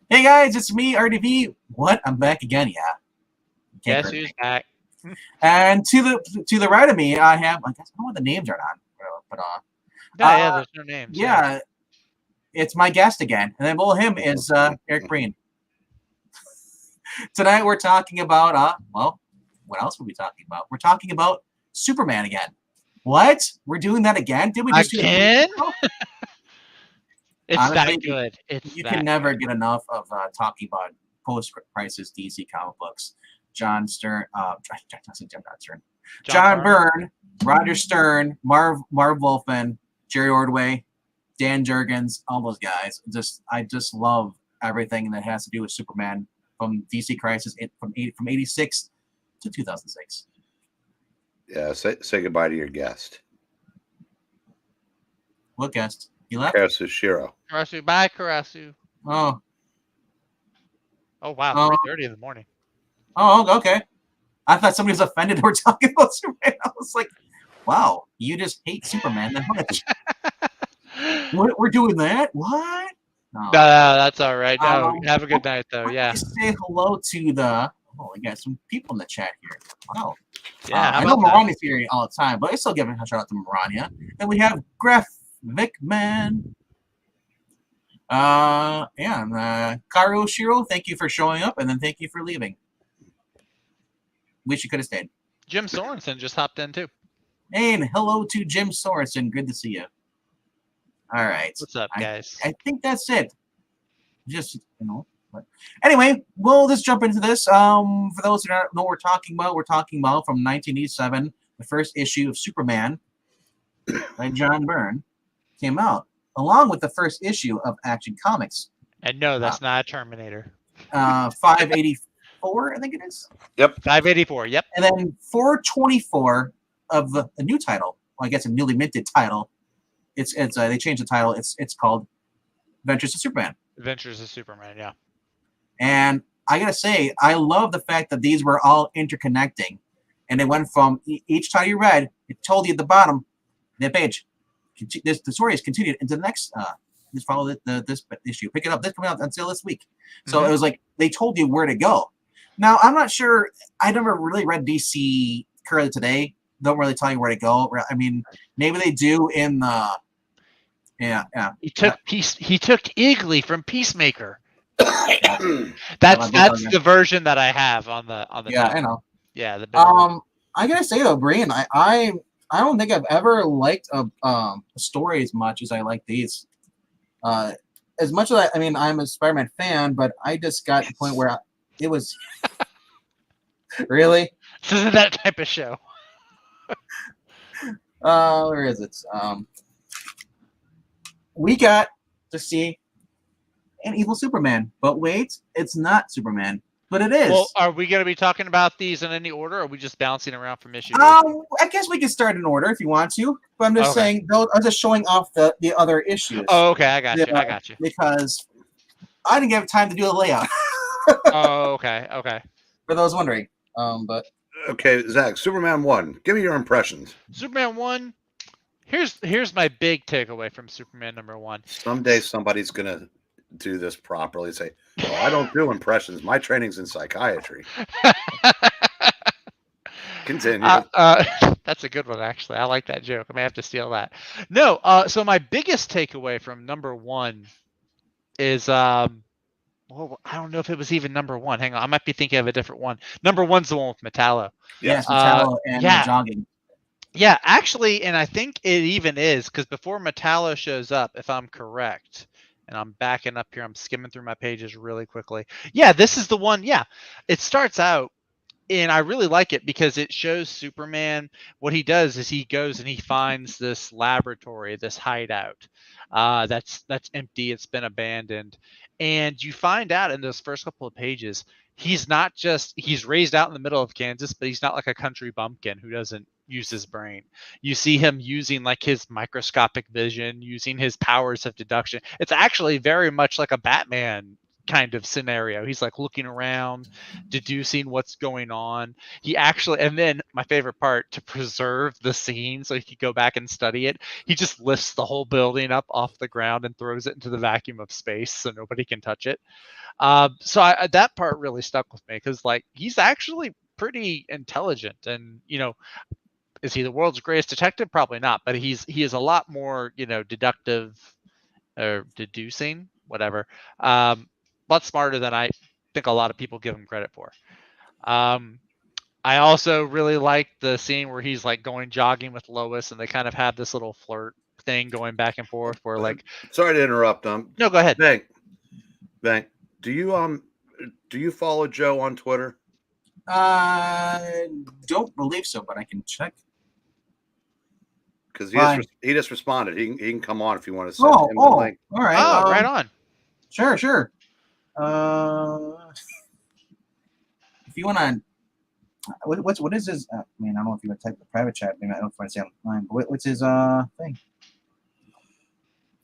Hey guys, it's me, RDV. What? I'm back again, yeah. Can't Guess correct who's me. back? And to the right of me, I have. I guess I don't know what the names are on, but Yeah, there's no names. Yeah. yeah, it's my guest again, and then below him is Eric Breen. Tonight we're talking about well, what else were we talking about? We're talking about Superman again. What? We're doing that again? Did we just do that 2 weeks Again? ago? It's that Honestly, good. It's you can that never good. get enough of talking about post-crisis DC comic books. John Stern, John John Byrne. Byrne, Roger Stern, Marv Wolfman, Jerry Ordway, Dan Jurgens, all those guys. I just love everything that has to do with Superman from DC Crisis from '86 to 2006. Yeah, say goodbye to your guest, What guest? He left? Kazushiro. Karasu. Bye, Karasu. Oh, Oh, wow. oh, 3:30 in the morning. oh, okay. I thought somebody was offended we're talking about Superman. I was like, wow, you just hate Superman that much. What, we're doing that? What? No. No, that's all right. No, Um, have a good night, though. Yeah. Say hello to the. Oh, we got some people in the chat here. Wow. Yeah, how I know about that? Marania's here all the time, but I still give a shout out to Marania. Then we have Graphic Man. And Karu Shiro, thank you for showing up, and then thank you for leaving. Wish you could have stayed. Jim Sorensen just hopped in, too. And hello to Jim Sorensen. Good to see you. All right. What's up, guys? I think that's it. Just, But anyway, we'll just jump into this. For those who don't know what we're talking about from 1987, the first issue of Superman by John Byrne came out, along with the first issue of Action Comics. And no, that's not a Terminator. 584, I think it is. Yep. 584, yep. And then 424 of the new title. Well, I guess a newly minted title. It's they changed the title. It's called Adventures of Superman. Adventures of Superman, yeah. And I gotta say, I love the fact that these were all interconnecting, and it went from each time you read, it told you at the bottom, the page, the story is continued into the next. Just follow this issue, pick it up. This coming out until this week, so it was like they told you where to go. Now I'm not sure. I never really read DC currently today. Don't really tell you where to go. I mean, maybe they do in the. Yeah. He took Eagly from Peacemaker. That's the version that I have on the. Yeah, top. I know. Yeah. I gotta say though, Brian, I don't think I've ever liked a story as much as I like these. As much as I'm a Spider-Man fan, but I just got to the point where it was really. This isn't that type of show. Where is it? We got to see an evil Superman, but wait, it's not Superman, but it is. Well, are we going to be talking about these in any order, or are we just bouncing around from issue? I guess we can start in order if you want to, but I'm just saying, I'm just showing off the other issues. Oh, okay, I got you. Because I didn't have time to do a layout. Oh, okay. For those wondering, but okay, Zach, Superman 1. Give me your impressions. Superman 1. Here's my big takeaway from Superman number 1. Someday somebody's gonna do this properly. Say, well, I don't do impressions. My training's in psychiatry. Continue. That's a good one, actually. I like that joke. I may have to steal that. No. So my biggest takeaway from number 1 is well, I don't know if it was even number 1. Hang on, I might be thinking of a different one. Number 1's the one with Metallo. Yes, Metallo and jogging. Yeah, actually, and I think it even is, because before Metallo shows up, if I'm correct, and I'm backing up here, I'm skimming through my pages really quickly. Yeah, this is the one. Yeah, it starts out, and I really like it because it shows Superman. What he does is he goes and he finds this laboratory, this hideout that's empty. It's been abandoned. And you find out in those first couple of pages, he's raised out in the middle of Kansas, but he's not like a country bumpkin who doesn't use his brain. You see him using like his microscopic vision, using his powers of deduction. It's actually very much like a Batman kind of scenario. He's like looking around, deducing what's going on. He actually, and then my favorite part, to preserve the scene so he could go back and study it, he just lifts the whole building up off the ground and throws it into the vacuum of space so nobody can touch it. That part really stuck with me because like he's actually pretty intelligent, and is he the world's greatest detective? Probably not, but he is a lot more deductive or deducing, whatever. Lot smarter than I think a lot of people give him credit for. I also really like the scene where he's like going jogging with Lois, and they kind of have this little flirt thing going back and forth. Where like, sorry to interrupt. No, go ahead. Bang. Do you follow Joe on Twitter? Don't believe so, but I can check. Because he just responded. He can come on if you want to send him the link. All right. Oh, right on. Sure. If you want to, what is his? I don't know if you want to type the private chat. Maybe I don't want to say online. But what's his thing?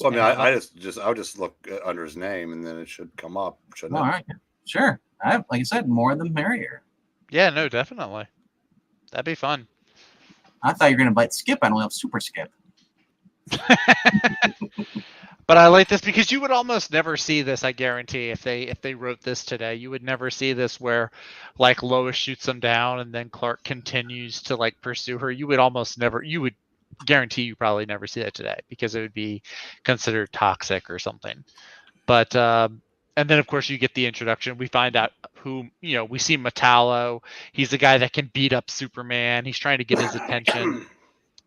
Well, I would just look under his name, and then it should come up. Shouldn't it? All right, sure. Like I said, more the merrier. Yeah, no, definitely. That'd be fun. I thought you were gonna bite Skip. I don't have Super Skip. But I like this because you would almost never see this. I guarantee if they wrote this today, you would never see this where like Lois shoots him down and then Clark continues to like pursue her. You would almost never. You would guarantee you probably never see that today because it would be considered toxic or something. But and then of course you get the introduction. We find out who we see Metallo. He's the guy that can beat up Superman. He's trying to get his attention.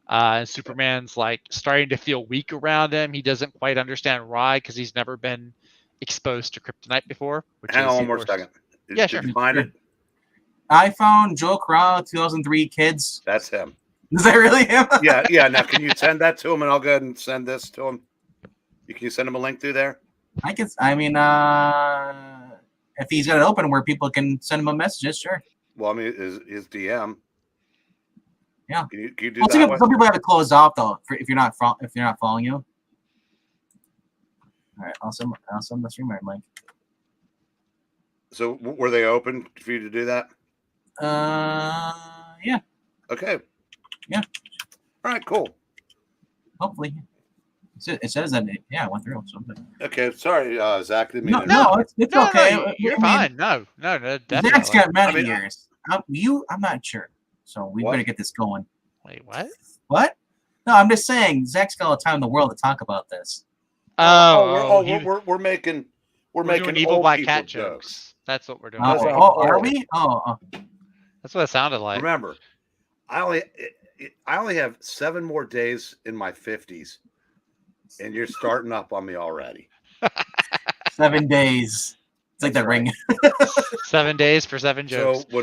And Superman's like starting to feel weak around him. He doesn't quite understand why because he's never been exposed to kryptonite before. Hang on one more second. Yeah, sure. Did you find it? I found Joe Corral, 2003 Kids. That's him. Is that really him? Yeah. Now, can you send that to him, and I'll go ahead and send this to him? Can you send him a link through there? I can. If he's got it open where people can send him a messages, sure. Well, his DM. Yeah. Can you do that? Some people have it closed off though. If you're not following you. All right, I'll send the streamer link. So were they open for you to do that? Yeah. Okay. Yeah. All right. Cool. Hopefully, it says that it went through something. Okay. Sorry, Zach. Didn't mean no, it's okay. No, you're fine. No, definitely. Zach's got many years. I'm not sure. So we better get this going. Wait, what? What? No, I'm just saying Zach's got all the time in the world to talk about this. We're making evil old black people cat jokes. That's what we're doing. Are we? Oh. That's what it sounded like. Remember, I only have 7 more days in my 50s, and you're starting up on me already. 7 days. It's like that ring. 7 days for 7 jokes. So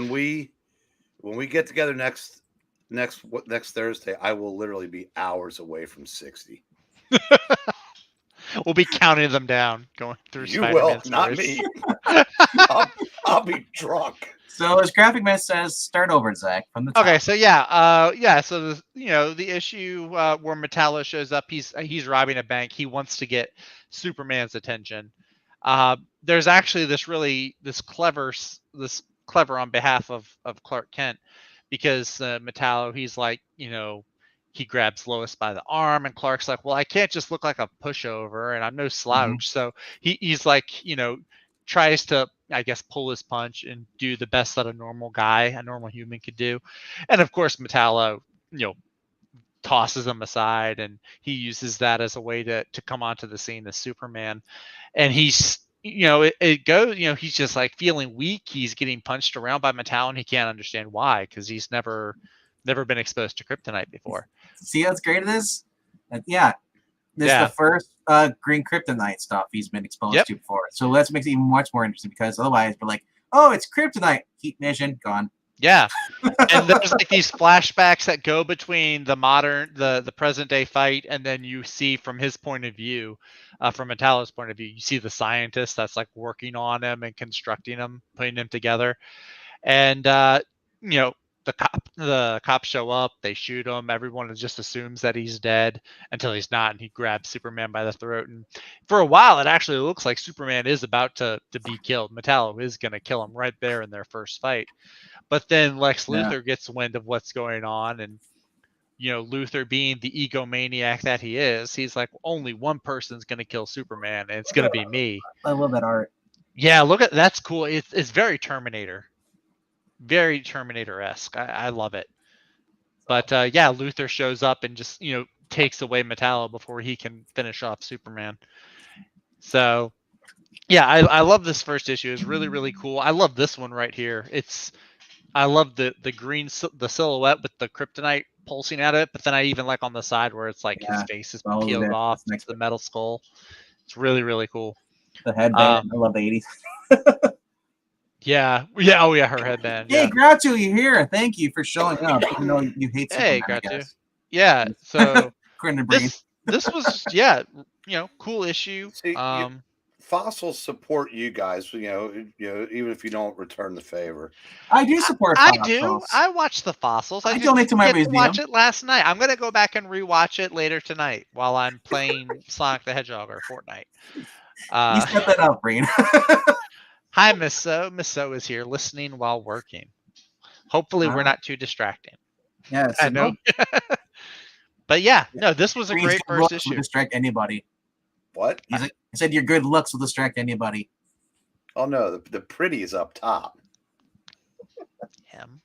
when we get together next Thursday, I will literally be hours away from 60. We'll be counting them down, going through. You will, not me. I'll be drunk. So as Graphic Man says, start over, Zach, from the top. Okay, so so the issue where Metallo shows up, he's robbing a bank. He wants to get Superman's attention. There's actually this clever on behalf of Clark Kent, because Metallo, he's like, he grabs Lois by the arm, and Clark's like, well, I can't just look like a pushover, and I'm no slouch. Mm-hmm. So he's like, tries to, I guess, pull his punch and do the best that a normal human could do. And of course, Metallo, tosses him aside, and he uses that as a way to come onto the scene as Superman. And he's, it goes, he's just like feeling weak. He's getting punched around by Metallo, and he can't understand why, because he's never been exposed to kryptonite before. See how great it is? This is the first green kryptonite stuff he's been exposed to before. So that makes it even much more interesting, because otherwise we're like, oh, it's kryptonite. Heat vision, gone. Yeah. And there's like these flashbacks that go between the present day fight, and then you see from his point of view, from Metallo's point of view, you see the scientist that's like working on him and constructing him, putting him together. And the cops show up, they shoot him, everyone just assumes that he's dead until he's not, and he grabs Superman by the throat. And for a while, it actually looks like Superman is about to be killed. Metallo is going to kill him right there in their first fight. But then Lex Luthor gets wind of what's going on, and Luthor being the egomaniac that he is, he's like, only one person's going to kill Superman, and it's going to be me. I love that art. Yeah, that's cool. It's very Terminator. Very Terminator-esque. I love it. But Luthor shows up and just takes away Metallo before he can finish off Superman. So I love this first issue. It's really, really cool. I love this one right here. I love the green the silhouette with the kryptonite pulsing out of it, but then I even like on the side where it's like his face is peeled off next to the metal skull. It's really, really cool. The headband. I love the 80s. Yeah, her headband. Hey, Groucho, you're here. Thank you for showing up. Even though you hate Superman, Groucho. I guess. Yeah, so this was cool issue. See, Fossils support you guys, even if you don't return the favor. I do support Fossils. I do. I watch the Fossils. I donate to my museum. Watch it last night. I'm gonna go back and rewatch it later tonight while I'm playing Sonic the Hedgehog or Fortnite. You set that up, Breen. Hi, Miss So. Miss So is here listening while working. Hopefully, we're not too distracting. Yes, I know. But this was a great first issue. Will distract anybody. What? He said your good looks will distract anybody. Oh no, the pretty is up top. Him.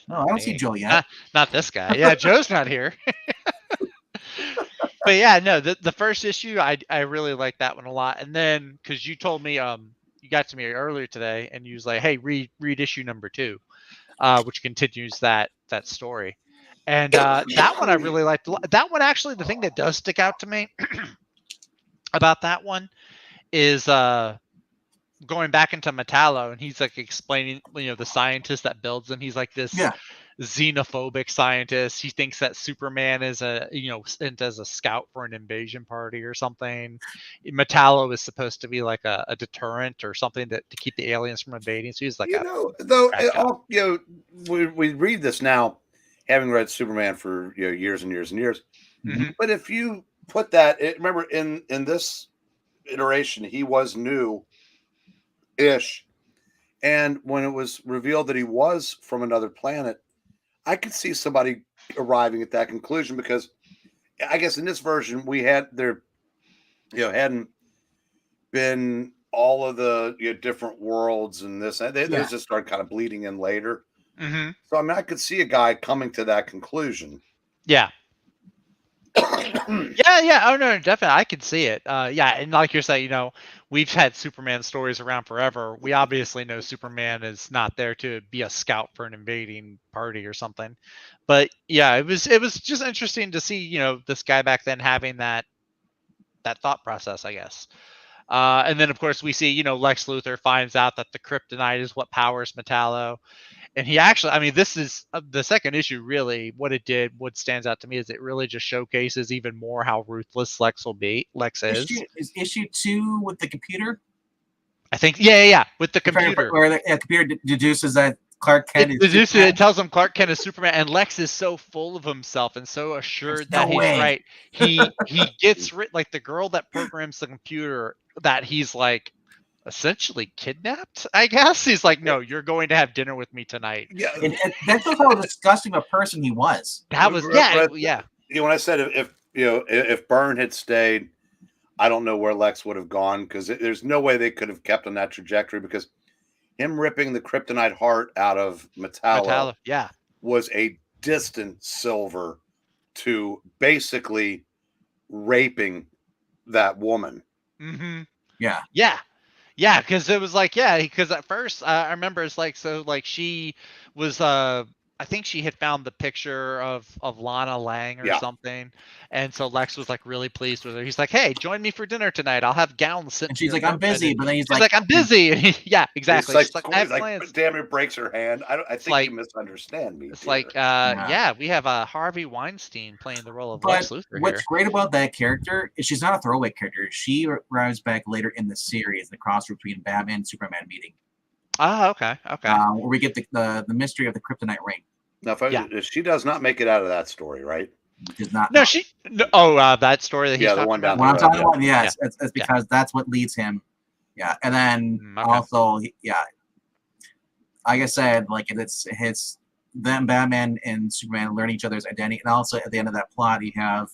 No, I don't see Joe yet. Not this guy. Yeah, Joe's not here. But the first issue, I really like that one a lot. And then because you told me you got to me earlier today and you was like, hey, read issue number 2, which continues that story. And that one I really liked. That one, actually, the thing that does stick out to me about that one is going back into Metallo, and he's like explaining, the scientist that builds him. He's like this xenophobic scientist. He thinks that Superman is sent as a scout for an invasion party or something. Metallo is supposed to be like a deterrent or something to keep the aliens from invading. So he's like, we read this now, having read Superman for years and years and years. Mm-hmm. But if you put that, remember in this iteration, he was new-ish. And when it was revealed that he was from another planet, I could see somebody arriving at that conclusion, because I guess in this version we hadn't been all of the different worlds and this. They just started kind of bleeding in later. Mm-hmm. So I mean, I could see a guy coming to that conclusion. Yeah. Yeah. Oh no, definitely, I could see it. And like you're saying, we've had Superman stories around forever. We obviously know Superman is not there to be a scout for an invading party or something. But it was just interesting to see, this guy back then having that thought process, I guess. And then of course we see, Lex Luthor finds out that the kryptonite is what powers Metallo. And he actually, this is the second issue, really, what stands out to me is it really just showcases even more how ruthless Lex is. Is issue 2 with the computer? I think, with the computer. Where the computer deduces that Clark Kent is It tells him Clark Kent is Superman, and Lex is so full of himself and so assured that he's right. He gets like the girl that programs the computer that he's like, essentially kidnapped, I guess. He's like, no, you're going to have dinner with me tonight. Yeah, and that's how disgusting a person he was. That was, when I said if Byrne had stayed, I don't know where Lex would have gone, because there's no way they could have kept on that trajectory, because him ripping the kryptonite heart out of Metallo was a distant silver to basically raping that woman. Mm-hmm. Yeah, because it was like, because at first I remember it's like, so like she was I think she had found the picture of Lana Lang or something, and so Lex was like really pleased with her. He's like, hey, join me for dinner tonight, I'll have gowns sent. And she's like, I'm busy, but then he's like, I'm busy. And exactly. He's like, damn, it breaks her hand. I think you misunderstand me. It's like, we have Harvey Weinstein playing the role of Lex Luthor. What's great about that character is she's not a throwaway character. She arrives back later in the series, the cross between Batman and Superman meeting. Oh, okay. Okay. where we get the mystery of the Kryptonite ring. Now, Yeah. she does not make it out of that story, right? Does not. No, she. No, oh, that story that he's Yeah, the talking one down about. What I'm road, talking yeah. about, yes, it's because that's what leads him. Yeah, and then Okay. also, yeah, like I said, like it's them, Batman and Superman learn each other's identity, and also at the end of that plot, you have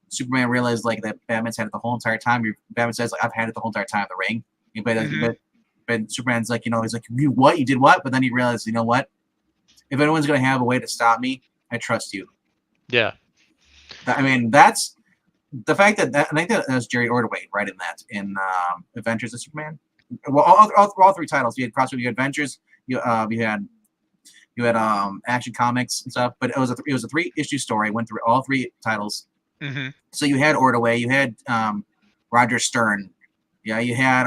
Superman realize like that Batman's had it the whole entire time. Batman says, like, "I've had it the whole entire time." The ring, but Superman's like, he's like, "You what? You did what?" But then he realized, you know what? If anyone's gonna have a way to stop me, I trust you. Yeah. I mean, that's the fact that I think that was Jerry Ordway writing that in Adventures of Superman. Well, all three titles. You had Crossover, you had Adventures, you had Action Comics and stuff. But it was a 3-issue story. Went through all 3 titles. Mm-hmm. So you had Ordway, you had Roger Stern, yeah, you had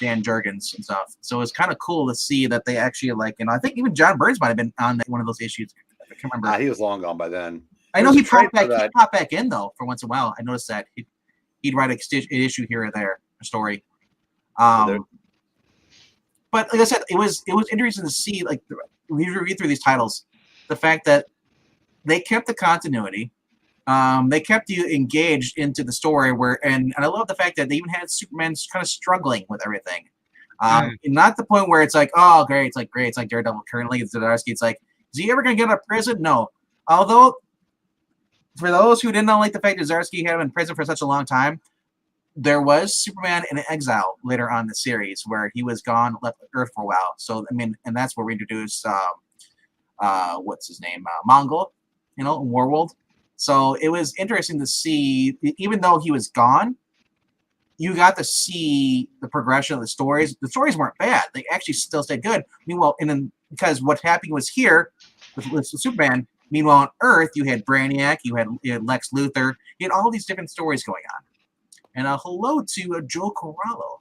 Dan Jurgens and stuff. So it's kind of cool to see that they actually I think even John Burns might have been on one of those issues. I can't remember. He was long gone by then. I know he popped back in though for once in a while. I noticed that he'd write an issue here or there, a story. But like I said, it was interesting to see, like, when you read through these titles, the fact that they kept the continuity. They kept you engaged into the story and I love the fact that they even had Superman kind of struggling with everything. Not the point where it's like, oh, great, it's like Daredevil currently, it's Zdarsky. It's like, is he ever going to get out of prison? No. Although, for those who did not like the fact that Zdarsky had him in prison for such a long time, there was Superman in Exile later on in the series where he was gone, left Earth for a while. So, I mean, and that's where we introduced, what's his name? Mongol, in Warworld. So it was interesting to see, even though he was gone, you got to see the progression of the stories. The stories weren't bad; they actually still stayed good. Meanwhile, and then because what happened was here with Superman. Meanwhile, on Earth, you had Brainiac, you had Lex Luthor, you had all these different stories going on. And hello to Joe Corallo,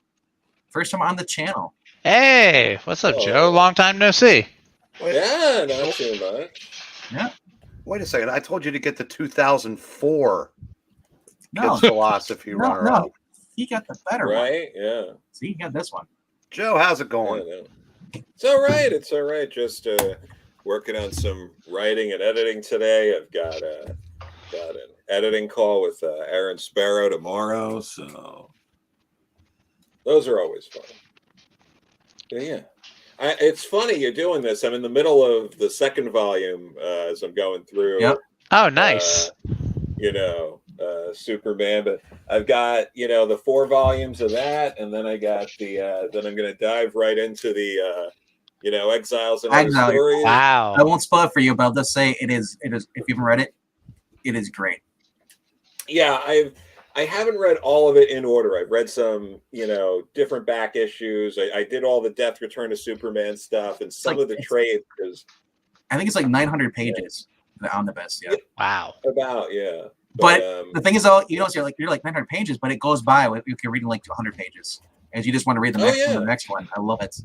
first time on the channel. Hey, what's up, Joe? Long time no see. Yeah, not too much. Yeah. Wait a second. I told you to get the 2004 No. Kids Philosophy runner up. No. He got the better one. Right? Yeah. See, he got this one. Joe, how's it going? It's all right. It's all right. Just working on some writing and editing today. I've got an editing call with Aaron Sparrow tomorrow, so those are always fun. But yeah. It's funny you're doing this. I'm in the middle of the second volume as I'm going through. Yep. Oh, nice. Superman, but I've got the 4 volumes of that, and then I got the then I'm going to dive right into the Exiles and other stories. Wow. I won't spoil it for you, but I'll just say it is. If you haven't read it, it is great. Yeah, I haven't read all of it in order. I've read some, different back issues. I did all the Death Return to Superman stuff and some of the trades. I think it's like 900 pages on the best. Yeah. Wow. But the thing is, though, you're like 900 pages, but it goes by if you're reading like 200 pages, as you just want to read the next one. I love it.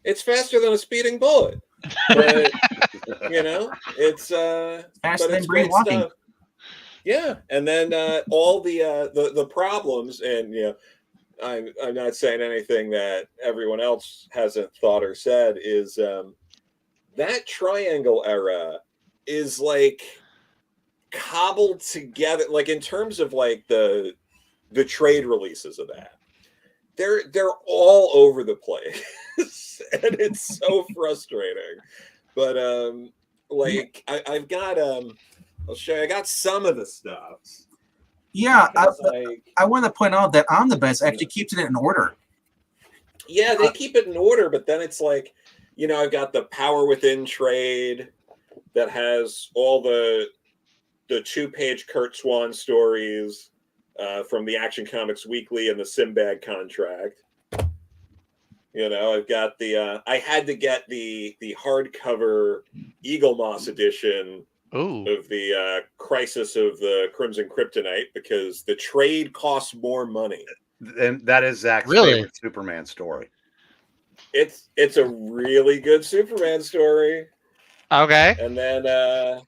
It's faster than a speeding bullet. But, it's faster than brain walking. Stuff. Yeah, and then all the problems, and I'm not saying anything that everyone else hasn't thought or said, is that Triangle era is like cobbled together, like in terms of like the trade releases of that. They're all over the place, and it's so frustrating. But I've got I'll show you. I got some of the stuff. Yeah, I want to point out that Omnibus actually keeps it in order. Yeah, they keep it in order, but then it's like, I've got the Power Within trade that has all the 2-page Kurt Swan stories from the Action Comics Weekly and the Sinbad contract. I've got I had to get the hardcover Eagle Moss edition. Ooh. Of the Crisis of the Crimson Kryptonite, because the trade costs more money. And that is Zach's favorite Superman story. It's a really good Superman story. Okay. And then time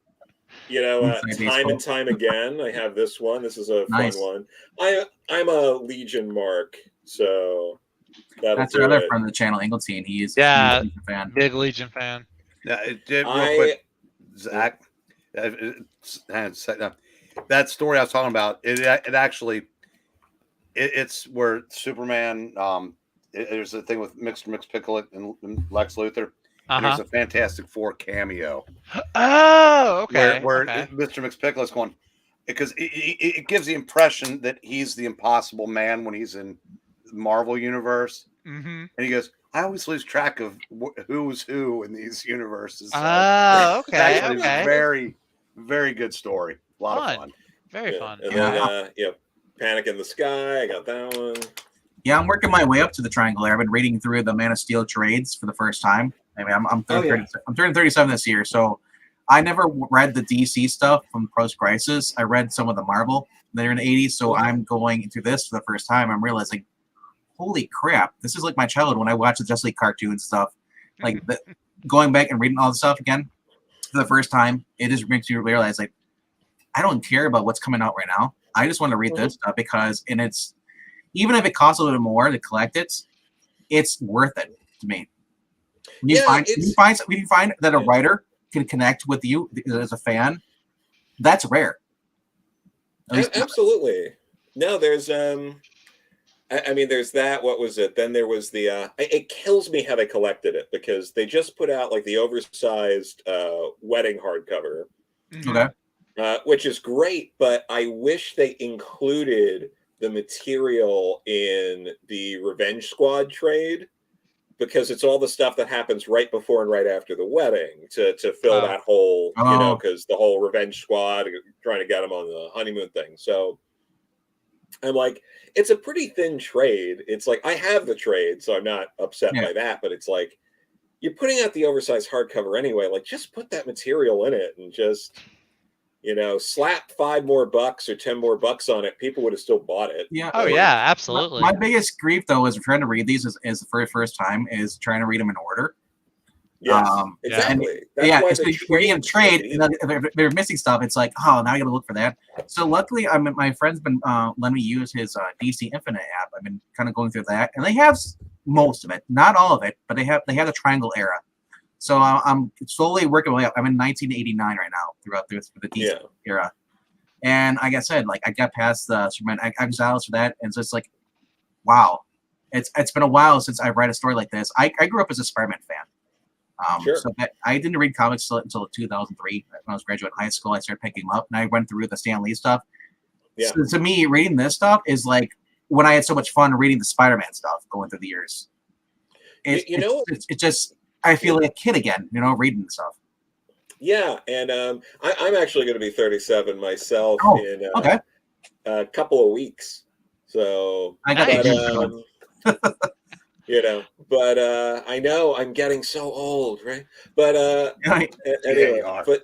and time again, I have this one. This is a fun one. I'm a Legion mark, so That's our other friend of the channel, Engeltine. He's a Legion fan. Big Legion fan. Yeah, real quick, Zach. That story I was talking about, it actually, it's where Superman. There's a thing with Mr. Mxyzptlk and Lex Luthor. And there's a Fantastic Four cameo. Oh, okay. Where Mr. Mxyzptlk is going, because it gives the impression that he's the Impossible Man when he's in the Marvel universe. Mm-hmm. And he goes, I always lose track of who's who in these universes. So oh, okay. It's actually a very, very good story. A lot of fun. Very fun. And then, Panic in the Sky. I got that one. Yeah, I'm working my way up to the Triangle Era. I've been reading through the Man of Steel trades for the first time. I mean, I'm turning 37 this year, so I never read the DC stuff from post-Crisis. I read some of the Marvel that are in the 80s, so I'm going into this for the first time. I'm realizing, holy crap, this is like my childhood when I watched the Justice League cartoon stuff. Like, going back and reading all the stuff again for the first time, it just makes you realize, like, I don't care about what's coming out right now. I just want to read this stuff because, and it's, even if it costs a little more to collect it, it's worth it to me. When you find that a writer can connect with you as a fan, that's rare. Absolutely. No, there's I mean, there's that. What was it? Then there was the it kills me how they collected it, because they just put out like the oversized wedding hardcover. Okay. Which is great, but I wish they included the material in the Revenge Squad trade, because it's all the stuff that happens right before and right after the wedding to fill that whole, because the whole Revenge Squad trying to get them on the honeymoon thing. So I'm like, it's a pretty thin trade. It's like, I have the trade, so I'm not upset by that, but it's like, you're putting out the oversized hardcover anyway. Like, just put that material in it and just, slap $5 more or $10 more on it. People would have still bought it. Yeah. Oh yeah, absolutely. My biggest grief though is trying to read these is the first time is trying to read them in order. Yes, exactly. That's why so you're getting trade. If they're missing stuff, it's like, oh, now I got to look for that. So luckily, my friend's been letting me use his DC Infinite app. I've been kind of going through that, and they have most of it, not all of it, but they have the Triangle Era. So I'm slowly working my way up. I'm in 1989 right now throughout the DC era, and like I said, like I got past the Superman Exiles for that, and so it's like, wow, it's been a while since I read a story like this. I grew up as a Spider-Man fan. So I didn't read comics until 2003. When I was graduating high school, I started picking them up, and I went through the Stan Lee stuff. Yeah. So to me, reading this stuff is like when I had so much fun reading the Spider-Man stuff going through the years. It's just, I feel like a kid again, reading the stuff. Yeah, and I'm actually going to be 37 myself in a couple of weeks. So I got but I know I'm getting so old, right? But anyway, but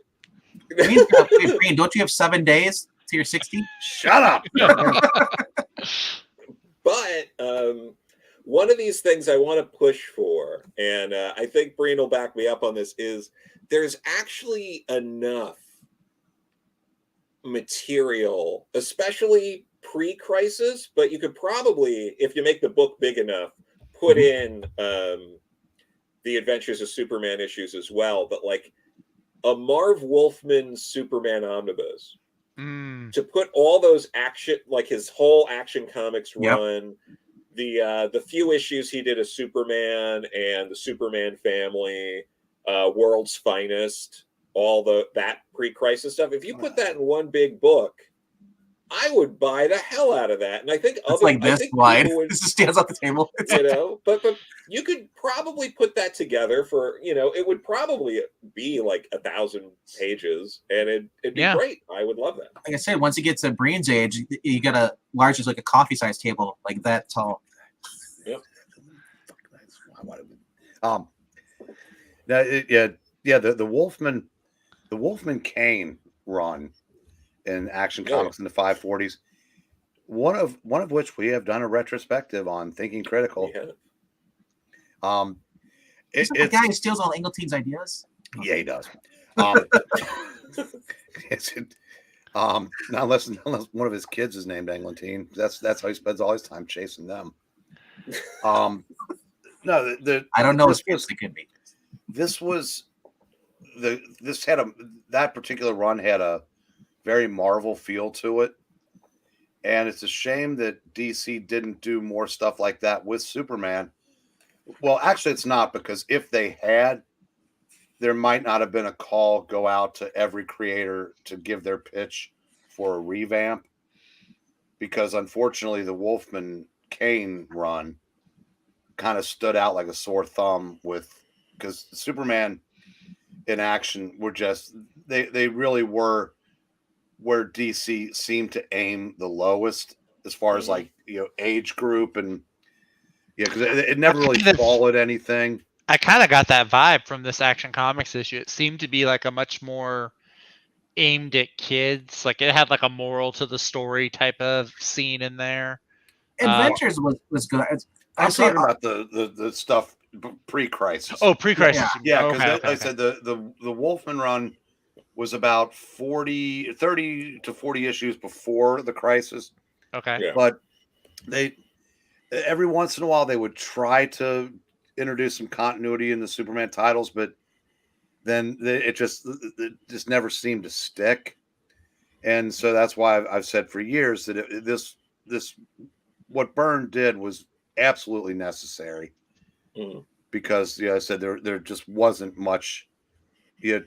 Green, don't you have 7 days to your 60? Shut up. But one of these things I want to push for, and I think Breen will back me up on this, is there's actually enough material, especially pre-crisis, but you could probably, if you make the book big enough, put in the Adventures of Superman issues as well, but like a Marv Wolfman Superman omnibus to put all those action, like his whole Action Comics run, the few issues he did of Superman and the Superman family, World's Finest, all that pre-crisis stuff. If you put that in one big book, I would buy the hell out of that, and I think it's like this wide. This just stands off the table. But you could probably put that together for it would probably be like 1,000 pages, and it'd be great. I would love that. Like I said, once you get to Breen's age, you got a large, as like a coffee size table, like that tall. Yep. The Wolfman Kane run in Action Comics in the 540s, one of which we have done a retrospective on, Thinking Critical. Is that the guy who steals all Engeltine's ideas? Yeah, he does. Unless one of his kids is named Englentine. That's how he spends all his time chasing them. No, I don't know. This It could be. this was that particular run had a very Marvel feel to it, and it's a shame that DC didn't do more stuff like that with Superman. Well, actually, it's not, because if they had, there might not have been a call go out to every creator to give their pitch for a revamp, because unfortunately the Wolfman Kane run kind of stood out like a sore thumb, because Superman in action were just they really were where DC seemed to aim the lowest as far as like age group, and because it never really followed anything. I kind of got that vibe from this Action Comics issue. It seemed to be like a much more aimed at kids. Like it had like a moral to the story type of scene in there. Adventures was good. I'm talking about the stuff pre-crisis. Oh, pre-crisis. Yeah, because I said the Wolfman run was about 30 to 40 issues before the crisis. Okay. Yeah. But they every once in a while they would try to introduce some continuity in the Superman titles, but then it just never seemed to stick. And so that's why I've said for years that this what Byrne did was absolutely necessary, because I said there just wasn't much. The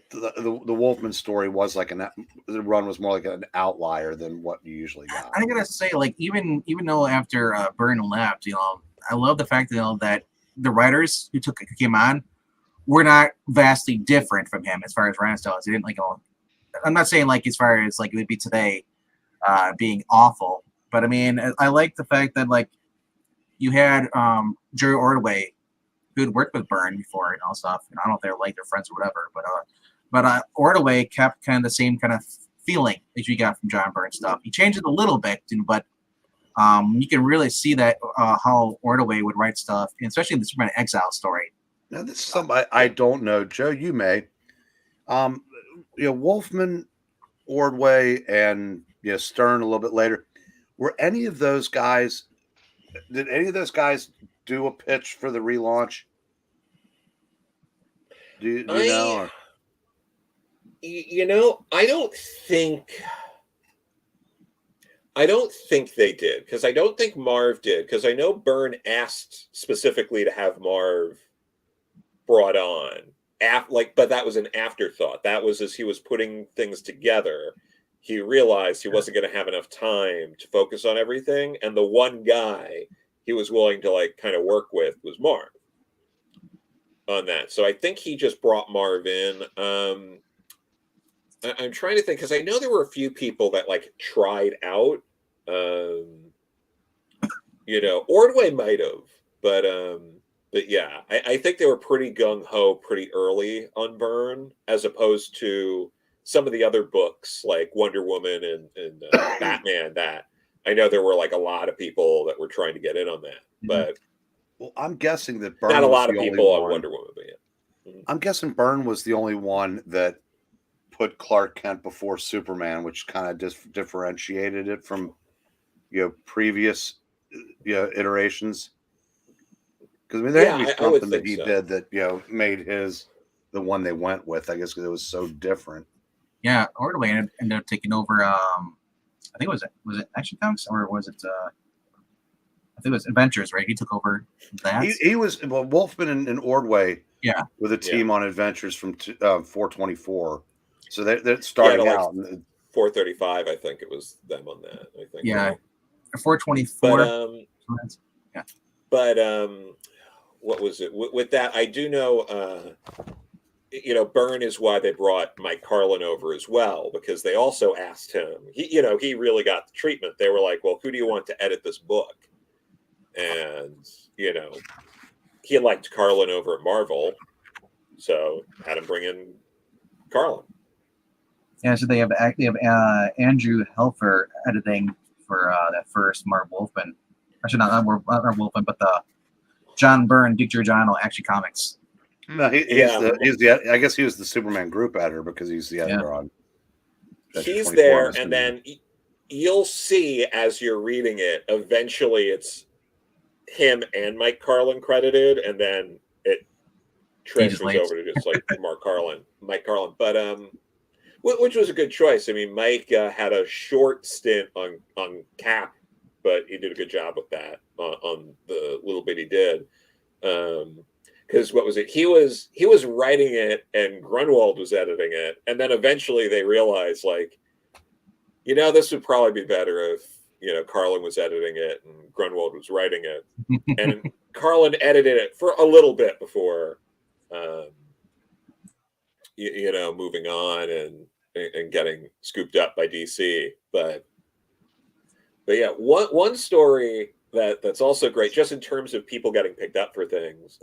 Wolfman story was like the run was more like an outlier than what you usually got. I gotta say, like even though after Byrne left, I love the fact that the writers who came on were not vastly different from him as far as writing styles. They didn't I'm not saying like as far as like it would be today, being awful, but I mean I like the fact that like you had Jerry Ordway, who had worked with Byrne before and all stuff. I don't know if they're like they're friends or whatever, but Ordway kept kind of the same kind of feeling that you got from John Byrne stuff. He changed it a little bit, but you can really see that how Ordway would write stuff, especially in the Superman Exile story. Now this is something I don't know, Joe. You may, Wolfman, Ordway, and Stern a little bit later. Were any of those guys? Did any of those guys do a pitch for the relaunch? Do you know? Or? I don't think they did, because I don't think Marv did, because I know Byrne asked specifically to have Marv brought on, but that was an afterthought. That was as he was putting things together. He realized he wasn't going to have enough time to focus on everything, and the one guy he was willing to kind of work with was Marv on that. So I think he just brought Marv in. I'm trying to think, because I know there were a few people that tried out. Ordway might have, but yeah, I think they were pretty gung-ho pretty early on Byrne, as opposed to some of the other books like Wonder Woman and Batman. That I know there were a lot of people that were trying to get in on that, but I'm guessing that Byrne not a lot of people on Wonder Woman. But yeah, I'm guessing Byrne was the only one that put Clark Kent before Superman, which kind of differentiated it from previous iterations. Because there had to be something that he did that made his the one they went with. I guess because it was so different. Yeah, Ordway ended up taking over. I think was it Action Comics, or was it? I think it was Adventures, right? He took over that. He was Wolfman and Ordway. Yeah, with a team on Adventures from 424. So they're starting out. 435, I think it was them on that. I think. Yeah, 424. Yeah. But what was it? With that, I do know. Byrne is why they brought Mike Carlin over as well, because they also asked him. He really got the treatment. They were like, "Well, who do you want to edit this book?" And he liked Carlin over at Marvel, so had him bring in Carlin. Yeah, so they have Andrew Helfer editing for that first Marv Wolfman. Actually, not Wolfman, but the John Byrne, Dick Giordano Action Comics. No, I guess he was the Superman group editor, because he's the editor on. He's there, and then you'll see as you're reading it. Eventually, him and Mike Carlin credited, and then it transfers leaves. over to just like Mike Carlin. But which was a good choice. I mean, Mike had a short stint on Cap, but he did a good job with that on the little bit he did. Because what was it? He was writing it, and Grunwald was editing it, and then eventually they realized, like, this would probably be better if Carlin was editing it and Grunwald was writing it, and Carlin edited it for a little bit before, moving on and getting scooped up by DC. But yeah, one story that's also great, just in terms of people getting picked up for things.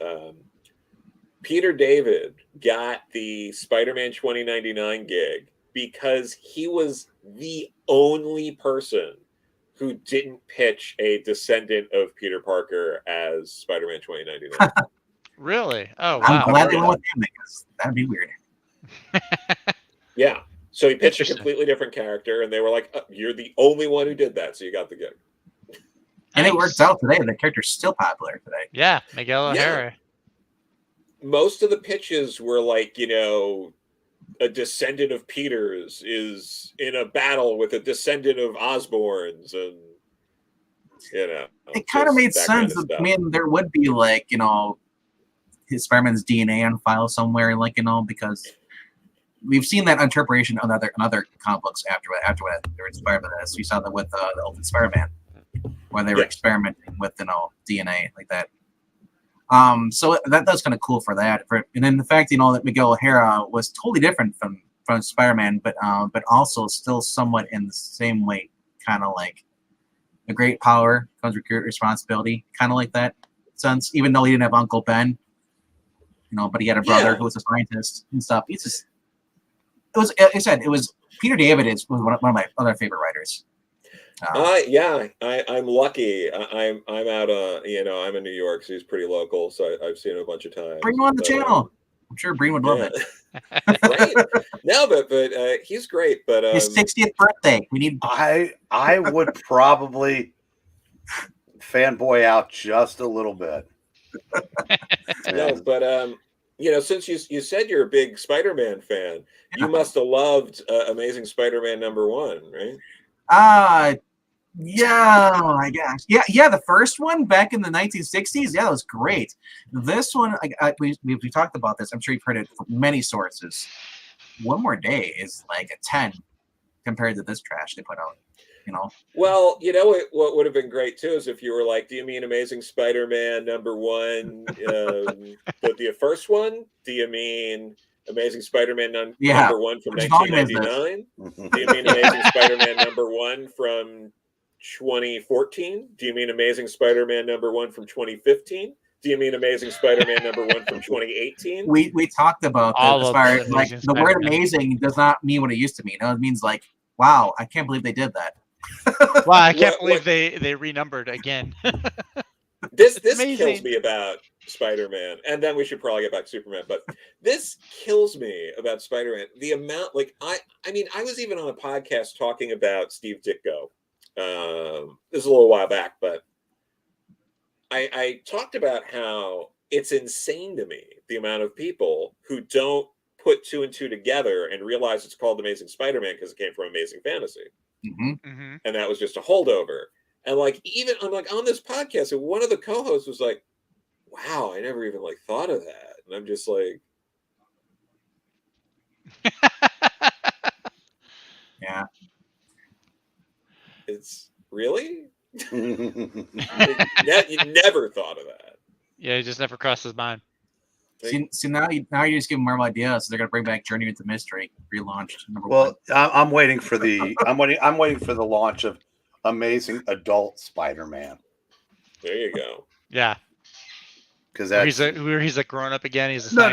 Peter David got the Spider-Man 2099 gig because he was the only person who didn't pitch a descendant of Peter Parker as Spider-Man 2099. Really? Oh, wow. I'm glad they went with him because that'd be weird. Yeah. So he pitched a completely different character, and they were like, "You're the only one who did that, so you got the gig." And it works out today. The character's still popular today. Yeah, Miguel O'Hara. Most of the pitches were like, a descendant of Peters is in a battle with a descendant of Osborn's, and it kind of made sense. I mean, there would be like his Spider-Man's DNA on file somewhere, like because we've seen that interpretation on other comic books after they were inspired by this. We saw that with the Ultimate Spider-Man, where they were experimenting with DNA like that. So that's kind of cool for that. And then the fact that Miguel O'Hara was totally different from Spider-Man, but also still somewhat in the same way, kind of like a great power comes with great responsibility, kind of like that sense. Even though he didn't have Uncle Ben, but he had a brother who was a scientist and stuff. It was, like I said, Peter David was one of my other favorite writers. I'm lucky. I'm out. I'm in New York, so he's pretty local. So I've seen him a bunch of times. Bring him on the channel. I'm sure Breen would love it. Right? No, but he's great. But his 60th birthday. We need. I would probably fanboy out just a little bit. No, but since you said you're a big Spider-Man fan, you must have loved Amazing Spider-Man #1, right? Yeah, I guess. Yeah. The first one back in the 1960s, that was great. This one, we talked about this. I'm sure you've heard it from many sources. One More Day is like a 10 compared to this trash they put out. Well, what would have been great too is if you were like, "Do you mean Amazing Spider-Man #1, the first one? Do you mean Amazing Spider-Man #1 from 1999? Do you mean Amazing Spider-Man #1 from 2014? Do you mean Amazing Spider-Man #1 from 2015? Do you mean Amazing Spider-Man #1 from 2018? We talked about that as far as like the word amazing does not mean what it used to mean. It means like, wow, I can't believe they did that. Wow, I can't believe they renumbered again. This kills me about Spider-Man, and then we should probably get back to Superman. But this kills me about Spider-Man. The amount, I was even on a podcast talking about Steve Ditko. This is a little while back, but I talked about how it's insane to me the amount of people who don't put two and two together and realize it's called Amazing Spider-Man because it came from Amazing Fantasy. Mm-hmm. And that was just a holdover. And even I'm on this podcast, and one of the co-hosts was like, "Wow, I never even thought of that." And I'm just like, yeah, it's really you never thought of that. Yeah, it just never crossed his mind. See now you're just giving Marvel ideas. So they're gonna bring back Journey into Mystery relaunched #1. Well, I'm waiting for I'm waiting for the launch of Amazing Adult Spider-Man. There you go. Yeah, because he's a grown up again. He's a no.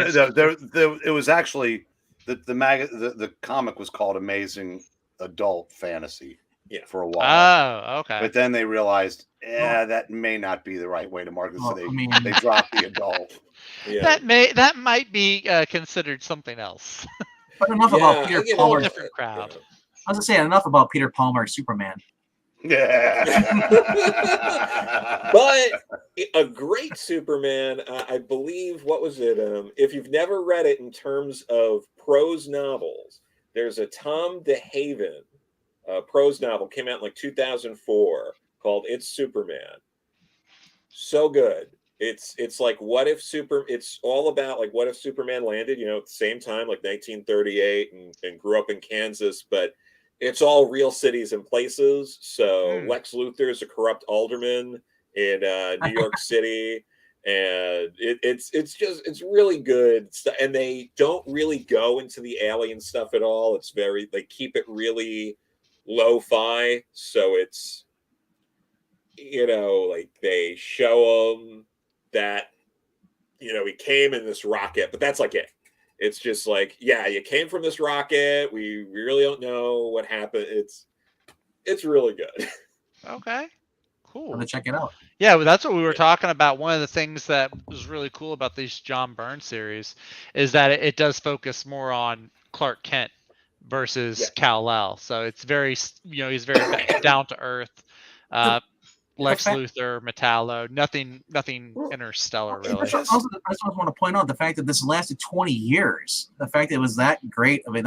It was actually the comic was called Amazing Adult Fantasy. Yeah. For a while. Oh, okay. But then they realized, that may not be the right way to market. So they dropped the adult. Yeah. That might be considered something else. But enough about Peter Palmer. Different crowd. I was gonna say enough about Peter Palmer Superman. But a great Superman, I believe, what was it? If you've never read it in terms of prose novels, there's a Tom DeHaven prose novel, came out in like 2004, called It's Superman. So good. It's like it's all about like what if Superman landed, at the same time, like 1938, and grew up in Kansas, but it's all real cities and places. So Lex Luthor is a corrupt alderman in New York City, and it's really good. And they don't really go into the alien stuff at all. They keep it really lo-fi, so it's like they show him that he came in this rocket, but that's like it. It's just like, yeah, you came from this rocket. We really don't know what happened. It's really good. Okay, cool. I'm gonna check it out. Yeah, well, that's what we were talking about. One of the things that was really cool about these John Byrne series is that it does focus more on Clark Kent versus Kal-El. So it's very, he's very down to earth. Lex Luthor, Metallo, nothing interstellar really. I just want to point out the fact that this lasted 20 years. The fact that it was that great of it.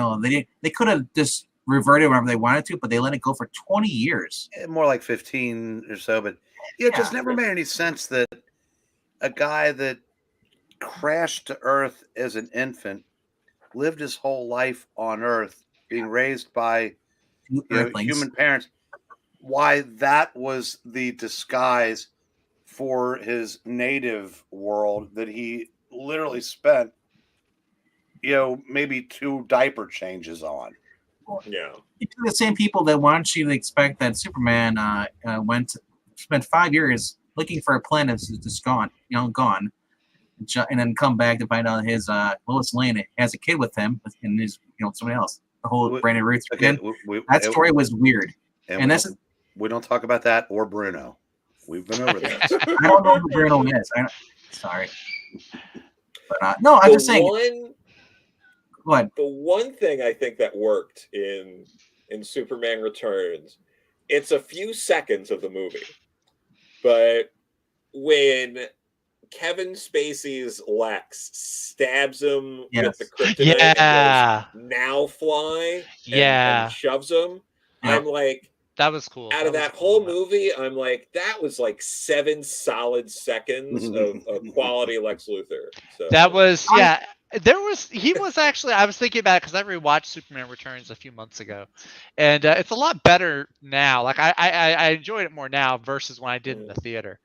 They could have just reverted whenever they wanted to, but they let it go for 20 years. More like 15 or so, but it just never made any sense that a guy that crashed to Earth as an infant, lived his whole life on Earth, being raised by human parents, why that was the disguise for his native world that he literally spent, maybe 2 diaper changes on. Yeah. The same people that want you to expect that Superman spent 5 years looking for a planet that's just gone, and then come back to find out his Lois Lane has a kid with him and his someone else. The whole Brandon Ruth again. That story was weird. And we don't talk about that or Bruno. We've been over this. I don't know who Bruno is. Sorry, but no, I'm just saying. What? The one thing I think that worked in Superman Returns, it's a few seconds of the movie, but when Kevin Spacey's Lex stabs him with the kryptonite and goes, "Now fly," and shoves him, I'm like, that was cool. Out of that whole movie, I'm like, that was like 7 solid seconds of quality Lex Luthor. So that was he was actually, I was thinking about it because I rewatched Superman Returns a few months ago, and it's a lot better now. Like I enjoyed it more now versus when I did in the theater.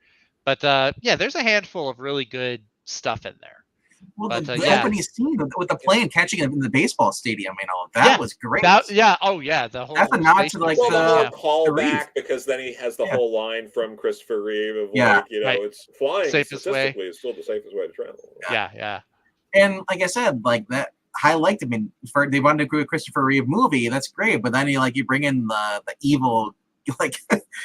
But there's a handful of really good stuff in there. Well, the opening scene with the plane catching him in the baseball stadium, was great. The whole. That's a nod to like the callback, because then he has the whole line from Christopher Reeve of it's flying statistically is still the safest way to travel. Yeah. And like I said, like that, I liked it. They wanted to do a Christopher Reeve movie. That's great, but then you bring in the evil,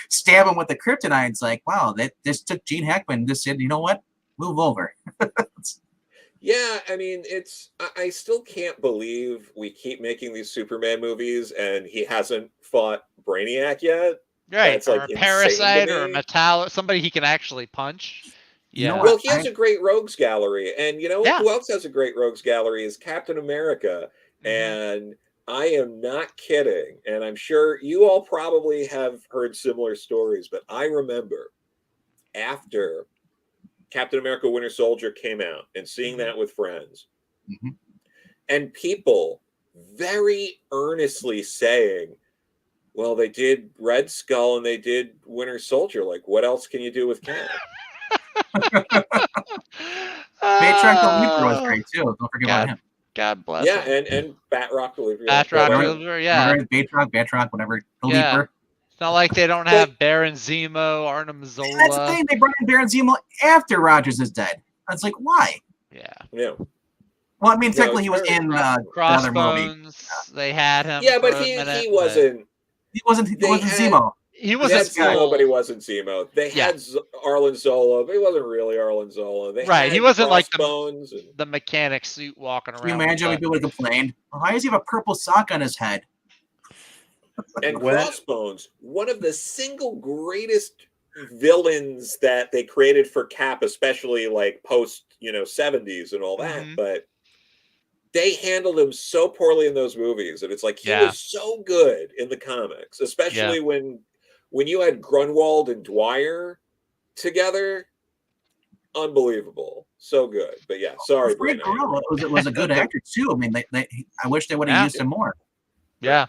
stab him with the kryptonite. It's like, wow, that just took Gene Hackman and just said, you know what, move over. Yeah, I still can't believe we keep making these Superman movies and he hasn't fought Brainiac yet. Right, that's or a Parasite or a Metallo, somebody he can actually punch. Yeah. Well, he has a great rogues gallery, and who else has a great rogues gallery is Captain America. And I am not kidding, and I'm sure you all probably have heard similar stories, but I remember after Captain America Winter Soldier came out and seeing that with friends, and people very earnestly saying, well, they did Red Skull and they did Winter Soldier. Like, what else can you do with Cap? Baytrack the Leaper was great too. Don't forget about him. God bless him. And Batrock the Leaper. Batrock the Leaper, Batrock, whatever. The Leaper. It's not like they don't have Baron Zemo, Arnim Zola. That's the thing. They brought in Baron Zemo after Rogers is dead. It's like, why? Yeah. Well, technically he was in Crossbones. Another movie. They had him. Yeah, but he wasn't. He wasn't Zemo. He wasn't Zemo, but he wasn't Zemo. They had Arlen Zola, but he wasn't really Arlen Zola. He wasn't like the mechanic suit walking around. Can you imagine when people would complain? Why does he have a purple sock on his head? And When- Crossbones, one of the single greatest villains that they created for Cap, especially like post 70s and all that, Mhm. but they handled him so poorly in those movies, and it's like he Yeah. was so good in the comics, especially when you had Grunwald and Dwyer together. Unbelievable, so good. But yeah, sorry, Frank Brandon. Gorilla was a good actor too. I mean, I wish they would have Yeah. used him more. Yeah.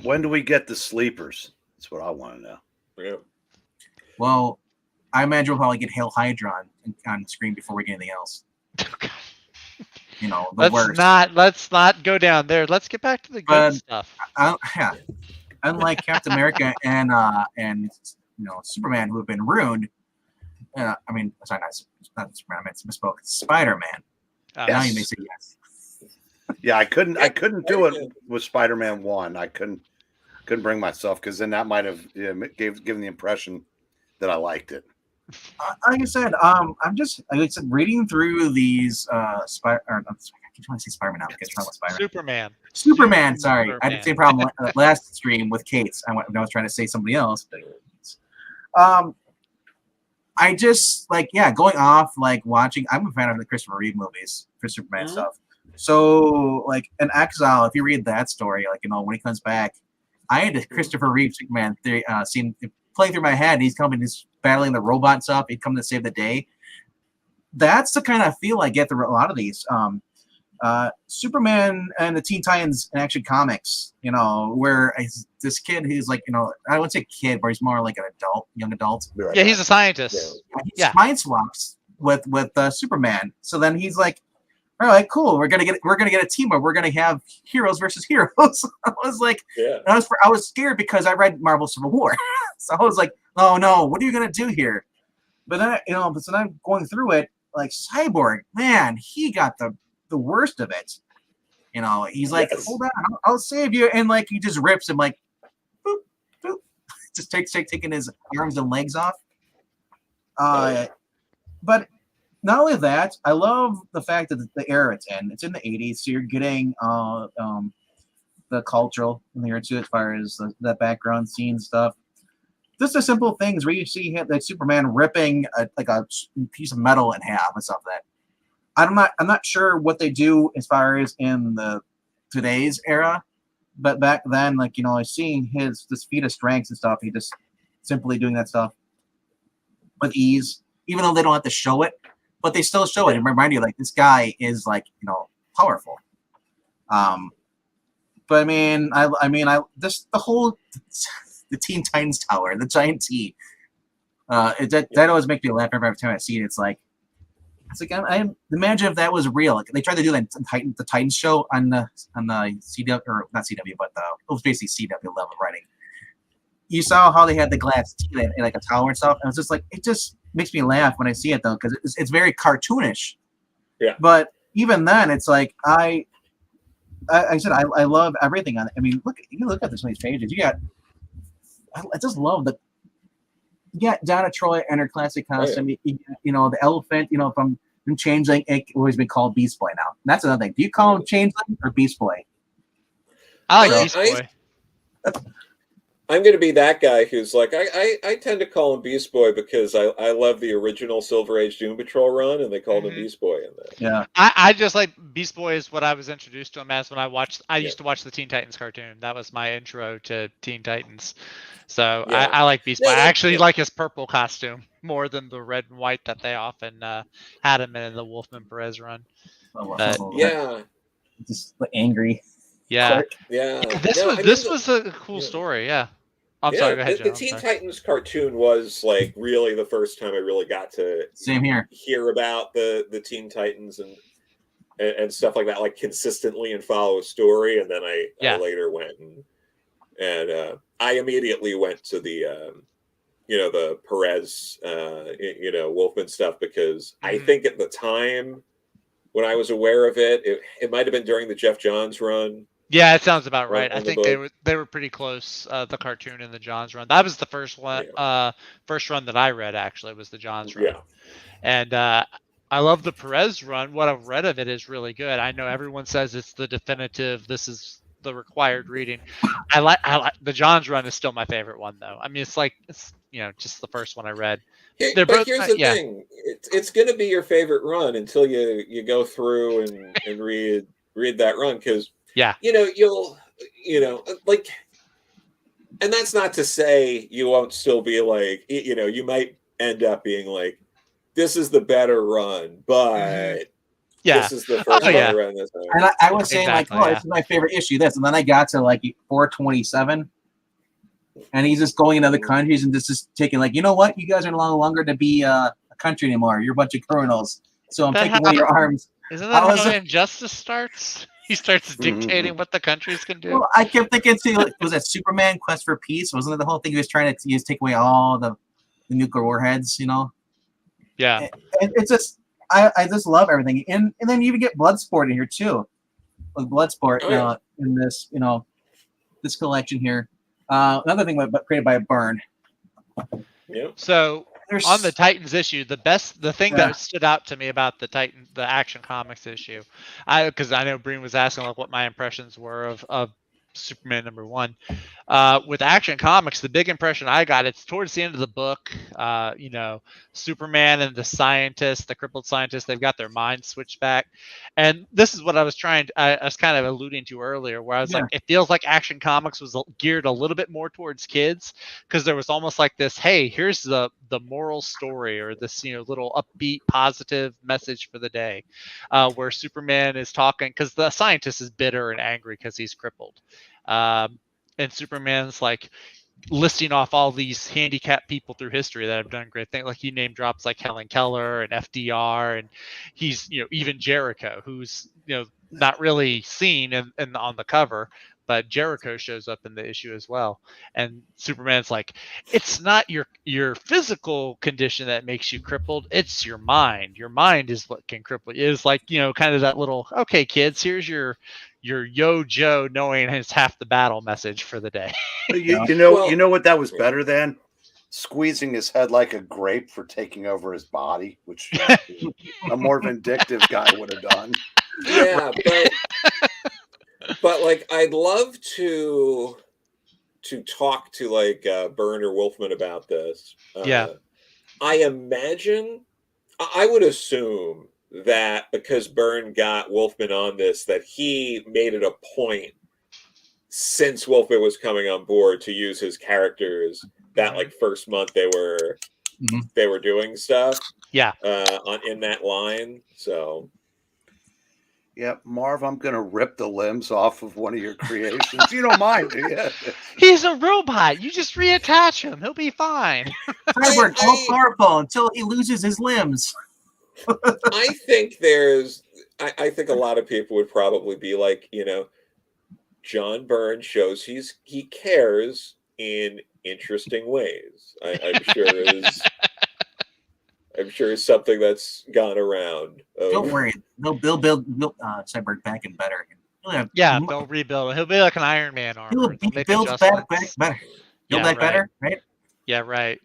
When do we get the sleepers? That's what I want to know. Yeah. Well, I imagine we'll probably get Hail Hydra on screen before we get anything else. You know, the worst. Let's not go down there. Let's get back to the good stuff. Yeah. Unlike Captain America and Superman, who have been ruined. I mean, sorry, not Superman. I misspoke. Spider-Man. Now you may say yes. Yeah, I couldn't do it with Spider-Man 1. I couldn't bring myself, because then that might have given the impression that I liked it. Like I said, reading through these I keep trying to say Spider-Man now because I'm Spider-Man. Superman. Sorry, I had the same problem last stream with Kate. I was trying to say somebody else. I just going off watching. I'm a fan of the Christopher Reeve movies for Superman stuff. So in Exile, if you read that story, when he comes back, I had the Christopher Reeve Superman scene playing through my head. He's coming, he's battling the robot stuff. He'd come to save the day. That's the kind of feel I get through a lot of these. Superman and the Teen Titans in Action Comics, where this kid who's I wouldn't say kid, but he's more like an adult, young adult. Yeah, he's a scientist. He mind swaps with Superman. So then he's like, all right, cool. We're gonna get a team where we're gonna have heroes versus heroes. I was like, I was scared because I read Marvel Civil War, so I was like, oh no, what are you gonna do here? But then so then I'm going through it, Cyborg, man, he got the worst of it. He's like, hold on, I'll save you, and he just rips him boop, boop. Just taking his arms and legs off. But not only that, I love the fact that the era it's in the 80s, so you're getting the cultural layer to it, as far as the background scene stuff. Just the simple things where you see Superman ripping a piece of metal in half and stuff like that. I'm not sure what they do as far as in the today's era, but back then, seeing this feat of strength and stuff, he just simply doing that stuff with ease, even though they don't have to show it, but they still show it and remind you this guy is powerful. But I mean, the whole the Teen Titans Tower, the giant T. That always makes me laugh every time I see it. It's like I imagine if that was real. They tried to do that in the Titans show on the CW, or not CW, but it was basically CW level writing. You saw how they had the glass teeth in a tower and stuff, and it's just it just makes me laugh when I see it though, because it's very cartoonish. Yeah. But even then, it's I said I love everything on it. I mean, you look at this many pages. I just love Donna Troy and her classic costume. The elephant. From Changeling, it's always been called Beast Boy now. And that's another thing. Do you call him Changeling or Beast Boy? I like Beast Boy. I'm going to be that guy who's I tend to call him Beast Boy because I love the original Silver Age Doom Patrol run, and they called him Beast Boy in there. Yeah, I just like Beast Boy is what I was introduced to him as when I used to watch the Teen Titans cartoon. That was my intro to Teen Titans. So I like Beast Boy. I actually like his purple costume more than the red and white that they often had him in the Wolfman Perez run. Just angry. Yeah. Clark. Yeah. This was a cool story. Yeah. I'm sorry. Go ahead, Joe. The Teen Titans cartoon was really the first time I really got to hear about the Teen Titans and stuff like that, consistently and follow a story. And then I later went and I immediately went to the the Perez Wolfman stuff, because I think at the time when I was aware of it, it might have been during the Jeff Johns run. Yeah, it sounds about right. I think they were pretty close. The cartoon and the Johns run. That was the first one. First run that I read actually was the Johns run. Yeah. And I love the Perez run. What I've read of it is really good. I know everyone says it's the definitive. This is the required reading. I like the John's run is still my favorite one though. I mean, it's just the first one I read. They're But both, here's the yeah. thing: it's going to be your favorite run until you go through and read that run, because you'll like, and that's not to say you won't still be like, you might end up being like, this is the better run, but this is the first one I read this time. And I was saying Exactly, this is my favorite issue. This, and then I got to like 427. And he's just going in other countries and this is taking like, you know what? You guys are no longer to be a country anymore. You're a bunch of criminals. So I'm taking away your arms. Isn't that how Injustice starts? He starts dictating what the countries can do. Well, I kept thinking, was that Superman Quest for Peace? Wasn't it the whole thing? He was trying to take away all the nuclear warheads, Yeah. And it's just, I just love everything. And then you even get Bloodsport in here too. With Bloodsport in this, this collection here. Another thing created by Byrne. Yeah. So on the Titans issue, the thing that stood out to me about the Action Comics issue, because I know Breen was asking like what my impressions were of Superman #1. With Action Comics, the big impression I got, it's towards the end of the book. Superman and the scientist, the crippled scientist, they've got their minds switched back, and this is what I was kind of alluding to earlier, where I was like, it feels like Action Comics was geared a little bit more towards kids, because there was almost like this, hey, here's the moral story, or this little upbeat, positive message for the day, where Superman is talking, because the scientist is bitter and angry because he's crippled. And Superman's like listing off all these handicapped people through history that have done great things. Like he name drops like Helen Keller and FDR, and he's even Jericho, who's not really seen and on the cover, but Jericho shows up in the issue as well. And Superman's like, it's not your physical condition that makes you crippled, it's your mind. Your mind is what can cripple you. It's like kind of that little, okay, kids, here's your Yo Joe knowing it's half the battle message for the day. You know what that was better than? Squeezing his head like a grape for taking over his body, which a more vindictive guy would have done. Yeah, but like I'd love to talk to like Byrne or Wolfman about this. I imagine, I would assume that because Byrne got Wolfman on this, that he made it a point since Wolfman was coming on board to use his characters that like first month they were doing stuff. Yeah. In that line. So yeah, Marv, I'm gonna rip the limbs off of one of your creations. You don't mind, do you? He's a robot. You just reattach him. He'll be fine. Cyborg, all powerful until he loses his limbs. I think I think a lot of people would probably be like, John Byrne shows he cares in interesting ways. I'm sure is something that's gone around. Don't worry, they'll build Cyborg back and better. They'll rebuild. He'll be like an Iron Man armor. He builds back better. Build back better, right? Yeah, right.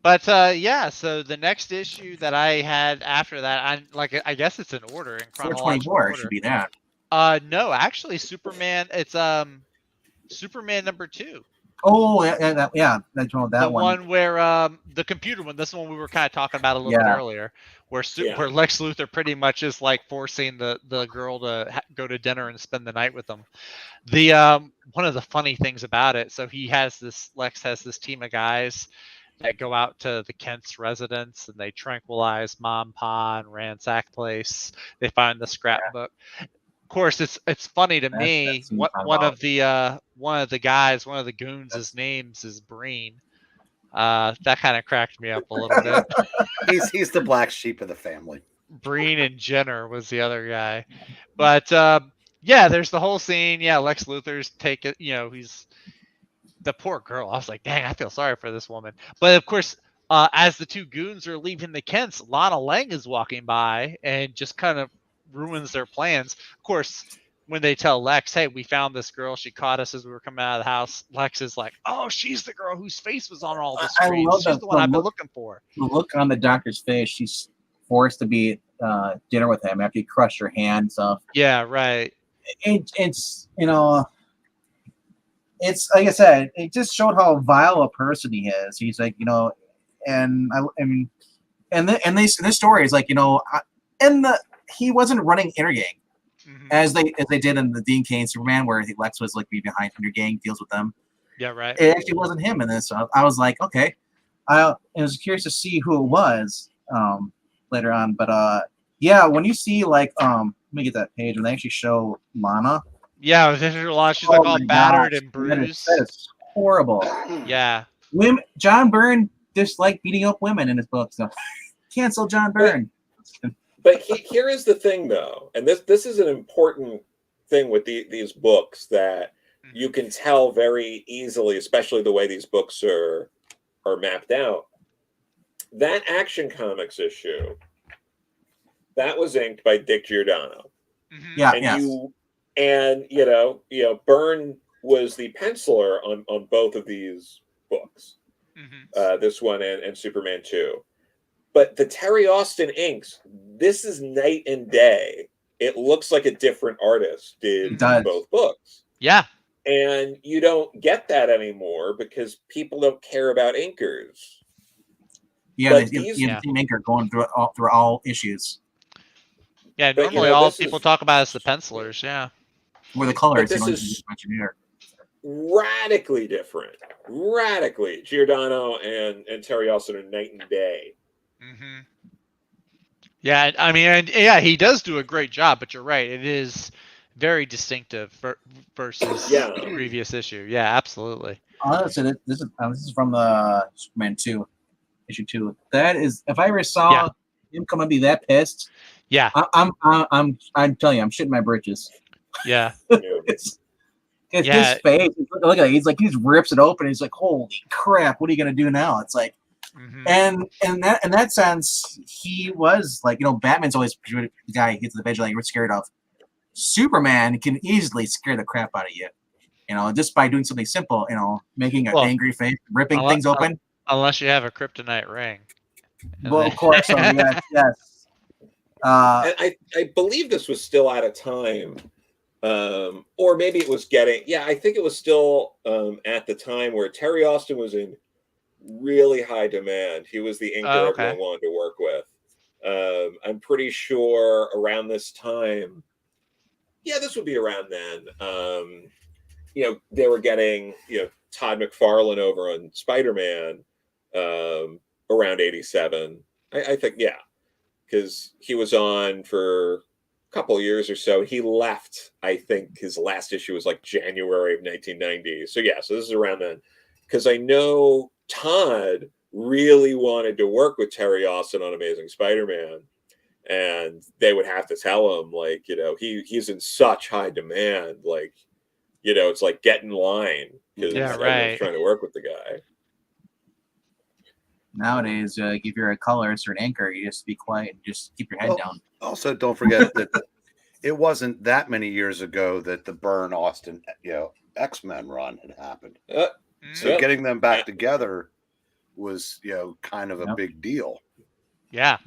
But so the next issue that I had after that, I guess it's in order, in chronological 424 order. Should be that. No, actually, Superman. It's Superman #2. Oh, yeah, that's one. That the one. one where the computer one. This one we were kind of talking about a little bit earlier, where Lex Luthor pretty much is like forcing the girl to go to dinner and spend the night with them. The one of the funny things about it, so Lex has this team of guys that go out to the Kent's residence and they tranquilize Mom, Pa, and ransack place. They find the scrapbook. Of course, it's funny to me. One of the guys, one of the goons, his name's is Breen. That kind of cracked me up a little bit. He's the black sheep of the family. Breen and Jenner was the other guy, but there's the whole scene. Yeah, Lex Luthor's he's the poor girl. I was like, dang, I feel sorry for this woman. But of course, as the two goons are leaving the Kents, Lana Lang is walking by and just kind of ruins their plans. Of course, when they tell Lex, hey, we found this girl, she caught us as we were coming out of the house, Lex is like, oh, she's the girl whose face was on all the screens. She's the one I've been looking for. The look on the doctor's face, she's forced to be dinner with him after he crushed her hand and stuff. Yeah, right. it's it's like I said, it just showed how vile a person he is. He's like, and I mean, and this story is like, he wasn't running Intergang as they did in the Dean Cain Superman, where Lex was like behind Intergang, deals with them. Yeah, right. It actually wasn't him in this. So I was like, okay. I was curious to see who it was later on, but yeah, when you see like let me get that page when they actually show Lana. Yeah, she's like all battered and bruised. That is horrible. Yeah. John Byrne disliked beating up women in his book, so cancel John Byrne. But here is the thing, though, and this is an important thing with these books that you can tell very easily, especially the way these books are mapped out. That Action Comics issue, that was inked by Dick Giordano. Yeah, and Byrne was the penciler on both of these books, this one and Superman 2. But the Terry Austin inks, this is night and day. It looks like a different artist did both books. Yeah. And you don't get that anymore because people don't care about inkers. Yeah, the team inker going through all issues. Yeah, normally all people talk about is the pencilers, yeah. Or the colors. This is radically different. Radically. Giordano and Terry Austin are night and day. Yeah, I mean, he does do a great job, but you're right. It is very distinctive versus the previous issue. Yeah, absolutely. Honestly, this is from the Superman 2, issue 2. That is, if I ever saw him come and be that pissed, I'm telling you, I'm shitting my britches. Yeah. His face, look at it. He's like, he just rips it open. He's like, holy crap, what are you gonna do now? It's like, and in that sense, he was like, Batman's always the guy he gets the vigilante you're scared of. Superman can easily scare the crap out of you, just by doing something simple, making an angry face, ripping things open. Unless you have a kryptonite ring. Well, of course, yes. I believe this was still at a time, or maybe it was getting. Yeah, I think it was still at the time where Terry Austin was in really high demand. He was the inker everyone wanted to work with. I'm pretty sure around this time. Yeah, this would be around then. They were getting Todd McFarlane over on Spider-Man around 87. I think, because he was on for a couple of years or so. He left, I think his last issue was like January of 1990. So this is around then. Because I know Todd really wanted to work with Terry Austin on Amazing Spider-Man. And they would have to tell him, like, he's in such high demand. Like, it's like get in line because everyone's trying to work with the guy. Nowadays, if you're a colorist or an anchor, you just be quiet and just keep your head down. Also, don't forget that it wasn't that many years ago that the Byrne Austin, X-Men run had happened. So getting them back together was, kind of a big deal. Yeah.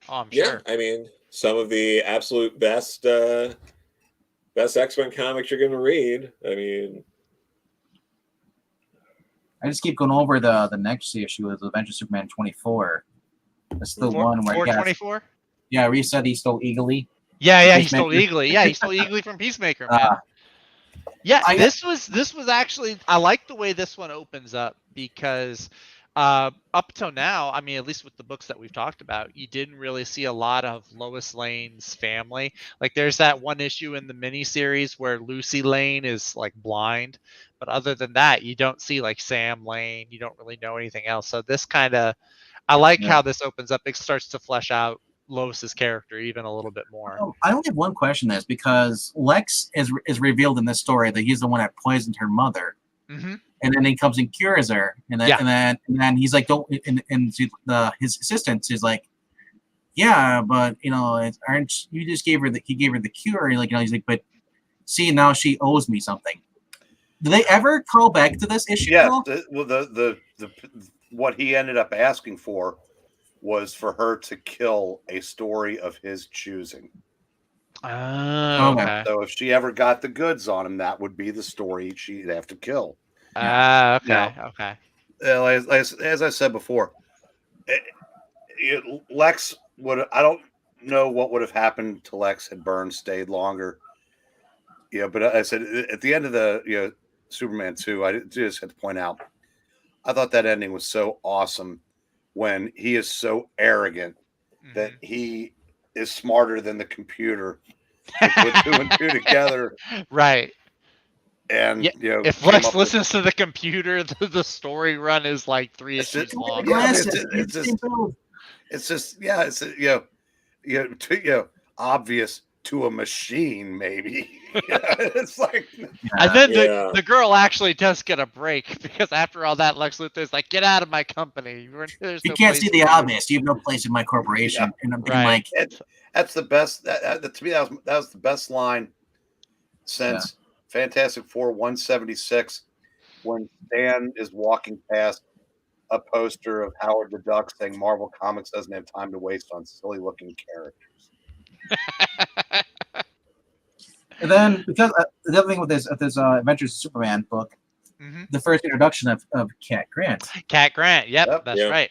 Oh, I'm sure. I mean, some of the absolute best X-Men comics you're going to read. I mean, I just keep going over the next issue of Adventure Superman 24. That's the one where 424? Yeah, where he said he stole Eagly. Yeah, he stole Eagly. Yeah, he stole Eagly from Peacemaker, man. This was actually, I like the way this one opens up because up till now, I mean, at least with the books that we've talked about, you didn't really see a lot of Lois Lane's family. Like, there's that one issue in the miniseries where Lucy Lane is like blind, but other than that, you don't see like Sam Lane. You don't really know anything else. So this kind of, I like how this opens up. It starts to flesh out Lois's character even a little bit more. I only have one question. This because Lex is revealed in this story that he's the one that poisoned her mother. And then he comes and cures her, and then he's like, "Don't." And his assistant is like, "Yeah, but aren't you just gave her he gave her the cure?" And he's like, "But see, now she owes me something." Do they ever call back to this issue? Yes. The what he ended up asking for was for her to kill a story of his choosing. Oh, Okay. okay. So if she ever got the goods on him, that would be the story she'd have to kill. Okay. Now- Okay. As I said before, Lex would. I don't know what would have happened to Lex had Byrne stayed longer. But I said at the end of the Superman 2, I just had to point out, I thought that ending was so awesome when he is so arrogant that he is smarter than the computer to put two and two together. Right. And Yeah, if came Lex up with- listens to the computer, the story run is like 3 It's issues just- long. yeah, it's obvious to a machine, maybe. It's like, And then Yeah. the girl actually does get a break because after all that, Lex Luthor's like, "Get out of my company. There's You no can't place see for the you." obvious. You have no place in my corporation. Yeah. And I'm thinking Right. like, that's the best. To me, that was the best line since Fantastic Four 176, when Stan is walking past a poster of Howard the Duck saying Marvel Comics doesn't have time to waste on silly looking characters. and then because the other thing with this Adventures of Superman book, Mhm. the first introduction of Cat Grant. Cat Grant. Yep, Yep. that's Yep. right.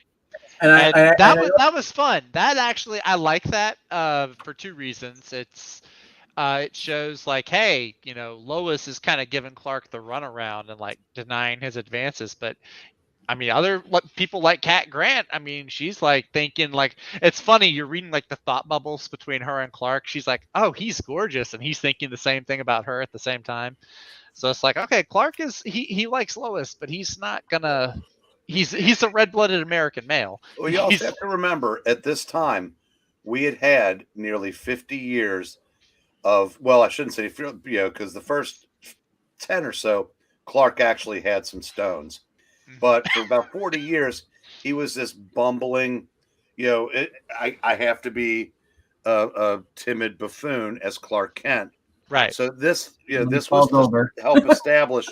And And that was fun. That actually, I like that for two reasons. It shows like, hey, Lois is kind of giving Clark the runaround and like denying his advances, but I mean, other people like Cat Grant, I mean, she's like thinking like, it's funny. You're reading like the thought bubbles between her and Clark. She's like, oh, he's gorgeous, and he's thinking the same thing about her at the same time. So it's like, okay, Clark is he likes Lois, but he's not gonna. He's a red-blooded American male. Well, you also have to remember at this time, we had nearly 50 years of, well, I shouldn't say, because the first 10 or so, Clark actually had some stones. But for about 40 years, he was this bumbling, I have to be a timid buffoon as Clark Kent. Right. So this was falls to over. help establish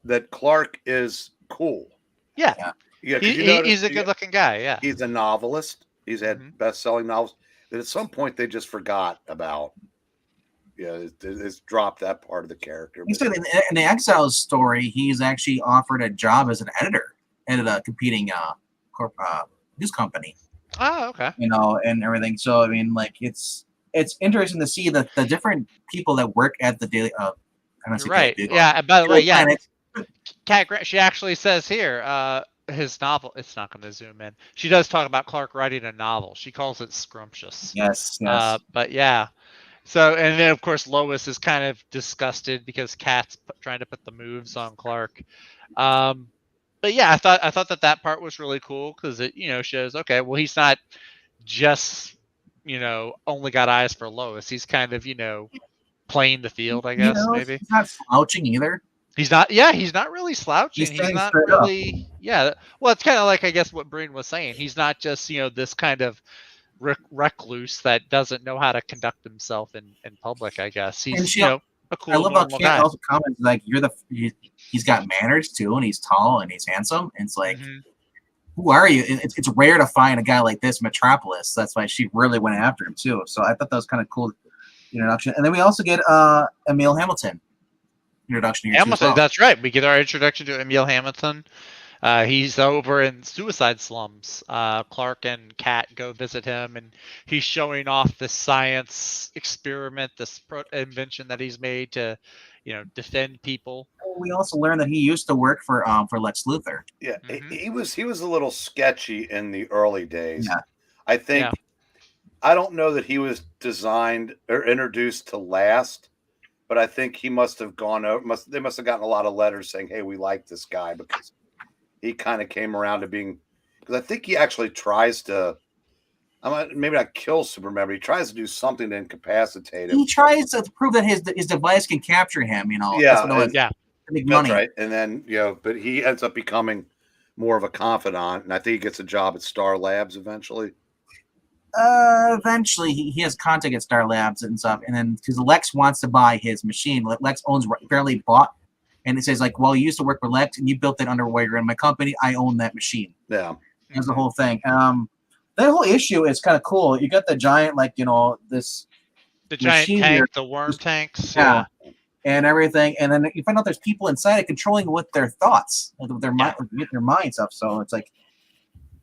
that Clark is cool. Yeah. Yeah, He's a good-looking guy. Yeah. He's a novelist. He's had best-selling novels that at some point they just forgot about. It's dropped that part of the character. He said in the Exile story, he's actually offered a job as an editor at a competing news company. Oh, okay. And everything. So I mean, like it's interesting to see the different people that work at the daily. Right. Yeah. And by the way, yeah, Planet. Cat Grant. She actually says here, his novel. It's not going to zoom in. She does talk about Clark writing a novel. She calls it scrumptious. Yes. But yeah. So, and then of course Lois is kind of disgusted because Cat's trying to put the moves on Clark. But yeah, I thought that part was really cool because it shows, okay, well, he's not just only got eyes for Lois. He's kind of playing the field, I guess. Maybe he's not slouching either. he's not. Yeah, he's not really slouching. He's standing not straight up. really. Yeah. Well, it's kind of like, I guess, what Byrne was saying. He's not just this kind of recluse that doesn't know how to conduct himself in public. I guess he's a cool, I love how normal Cat guy. also comments like he's got manners too, and he's tall and he's handsome. And it's like, who are you? It's rare to find a guy like this in Metropolis. That's why she really went after him too. So I thought that was kind of cool introduction. And then we also get Emil Hamilton introduction here. Hamilton, that's right. We get our introduction to Emil Hamilton. He's over in Suicide Slums. Clark and Cat go visit him, and he's showing off this science experiment, this invention that he's made to, defend people. We also learned that he used to work for Lex Luthor. Yeah, he was a little sketchy in the early days. Yeah. I think I don't know that he was designed or introduced to last, but I think he must have gone over. They must have gotten a lot of letters saying, "Hey, we like this guy," because he kind of came around to being, because I think he actually tries to, maybe not kill Superman, but he tries to do something to incapacitate him. He tries to prove that his device can capture him. Yeah, make that's money. right. And then but he ends up becoming more of a confidant, and I think he gets a job at Star Labs eventually. Eventually, he has contact at Star Labs and stuff, and then because Lex wants to buy his machine, Lex apparently bought. And it says, like, well, you used to work for Lex, and you built that underwear. You're in my company. I own that machine. Yeah. That's the whole thing. That whole issue is kind of cool. You got the giant, this The giant machine tank, here. the worm tanks. Yeah. And everything, and then you find out there's people inside it controlling with their thoughts, with their mind, with their mind stuff. So it's like,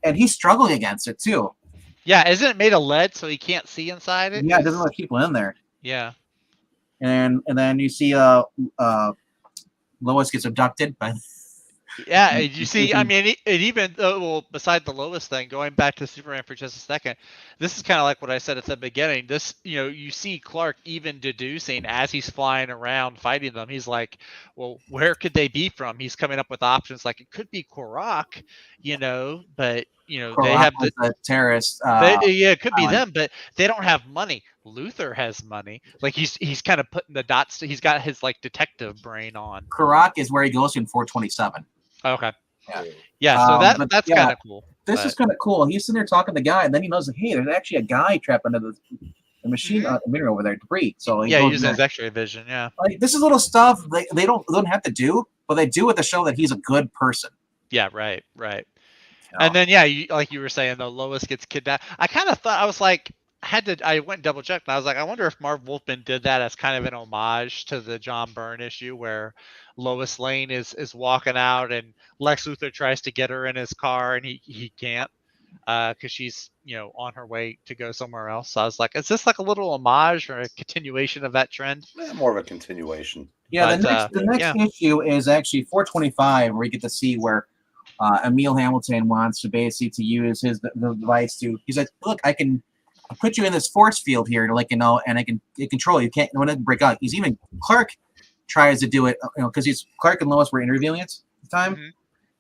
and he's struggling against it too. Yeah, isn't it made of lead so he can't see inside it? Yeah, it doesn't let people in there. Yeah. And then you see Lois gets abducted by. Yeah, you see, I mean, it even well, beside the Lois thing, going back to Superman for just a second, this is kind of like what I said at the beginning. This, you see Clark even deducing as he's flying around fighting them. He's like, well, where could they be from? He's coming up with options like it could be Korak, but they have the terrorist. It could be them, but they don't have money. Luther has money. Like he's kind of putting the dots. He's got his like detective brain on. Korak is where he goes to in 427. Okay. Yeah. So that's kind of cool. This is kind of cool. He's sitting there talking to the guy, and then he knows that, hey, there's actually a guy trapped under the machine mirror over there, debris. So he uses his X-ray vision. Yeah. Like, this is little stuff they don't have to do, but they do it to show that he's a good person. Yeah. Right. And then like you were saying, though, Lois gets kidnapped. I kind of thought, I was like, I went and double checked, and I was like, I wonder if Marv Wolfman did that as kind of an homage to the John Byrne issue where Lois Lane is walking out and Lex Luthor tries to get her in his car and he can't because she's on her way to go somewhere else. So I was like, is this like a little homage or a continuation of that trend? More of a continuation. Yeah, the next issue is actually 425, where you get to see where Emil Hamilton wants to basically to use the device to. He's like, look, I can put you in this force field here to and I can control you. Can't when it break out. He's even Clark tries to do it, because Clark and Lois were interviewing it at the time,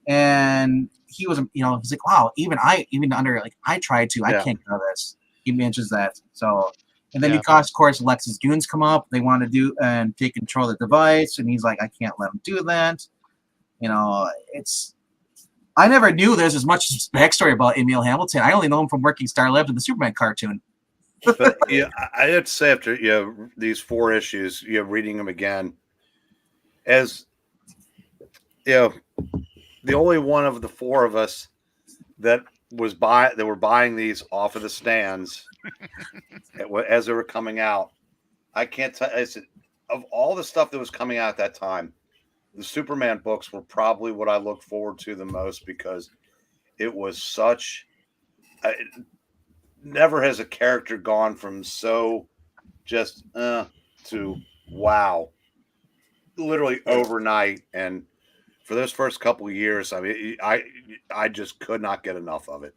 and he was, he's like, wow, even under I tried to, I can't do this. He mentions that. So, and then because of course Lex's goons come up, they want to do and take control of the device, and he's like, I can't let him do that. I never knew there's as much backstory about Emil Hamilton. I only know him from working Star Labs in the Superman cartoon. But I have to say, after these 4 issues, reading them again, as the only one of the 4 of us that were buying these off of the stands as they were coming out, I can't tell. Of all the stuff that was coming out at that time, the Superman books were probably what I looked forward to the most, because it was such. Never has a character gone from so just to wow, literally overnight. And for those first couple of years, I mean, I just could not get enough of it.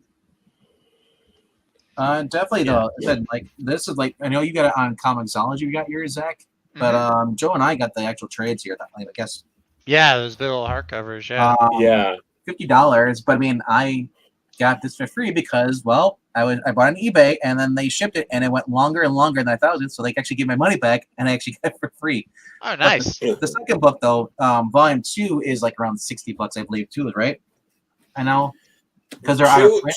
Definitely though. I said, this is I know you got it on Comixology. You got yours, Zach, but Joe and I got the actual trades here. I guess. Yeah, those big old hardcovers. Yeah. $50, but I mean, I got this for free because, well, I bought it on eBay, and then they shipped it, and it went longer and longer than I thought it would, so they actually gave my money back, and I actually got it for free. Oh, nice. The second book, though, volume 2 is around $60, I believe, too, right? I know, because they're out of print.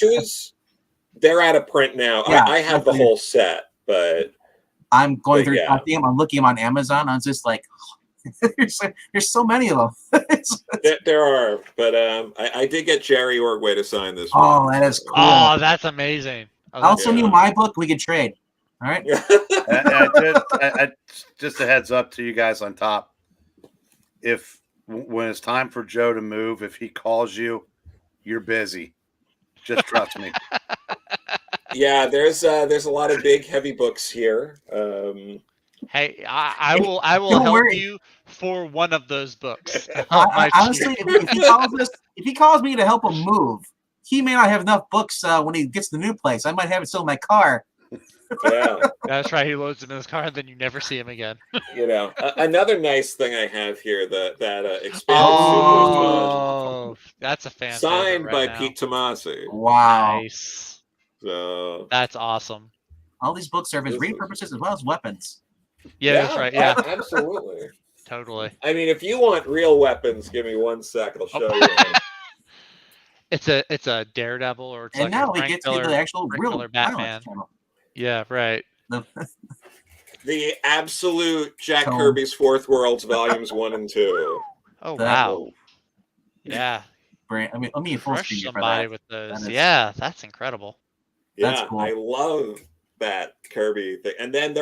They're out of print now. Yeah, I have the whole set, but I'm going through. I'm looking them on Amazon. I was just like, there's so many of them. there are, but I did get Jerry Ordway to sign this one. Oh, that is cool. Oh, that's amazing. I'll send you my book. We can trade. All right. Just a heads up to you guys on top. When it's time for Joe to move, if he calls you, you're busy. Just trust me. Yeah, there's a lot of big, heavy books here. Hey, I will help you for one of those books. Honestly, if he calls me to help him move, he may not have enough books when he gets to the new place. I might have it still in my car. Yeah, that's right. He loads them in his car, and then you never see him again. Another nice thing I have here that expanded. Oh, that's a fan signed right by now. Pete Tomasi. Wow, nice. So that's awesome. All these books serve as reading purposes as well as weapons. Yeah, that's right. Yeah, absolutely. Totally. I mean, if you want real weapons, give me 1 sec. I'll show you. It's a Daredevil, or it's and now we get to the actual real Batman. Yeah, right. The absolute Jack Kirby's Fourth Worlds volumes 1 and 2. Oh wow! Yeah. I mean, let me crush somebody with those. Yeah, that's incredible. Yeah, that's cool. I love that Kirby thing, and then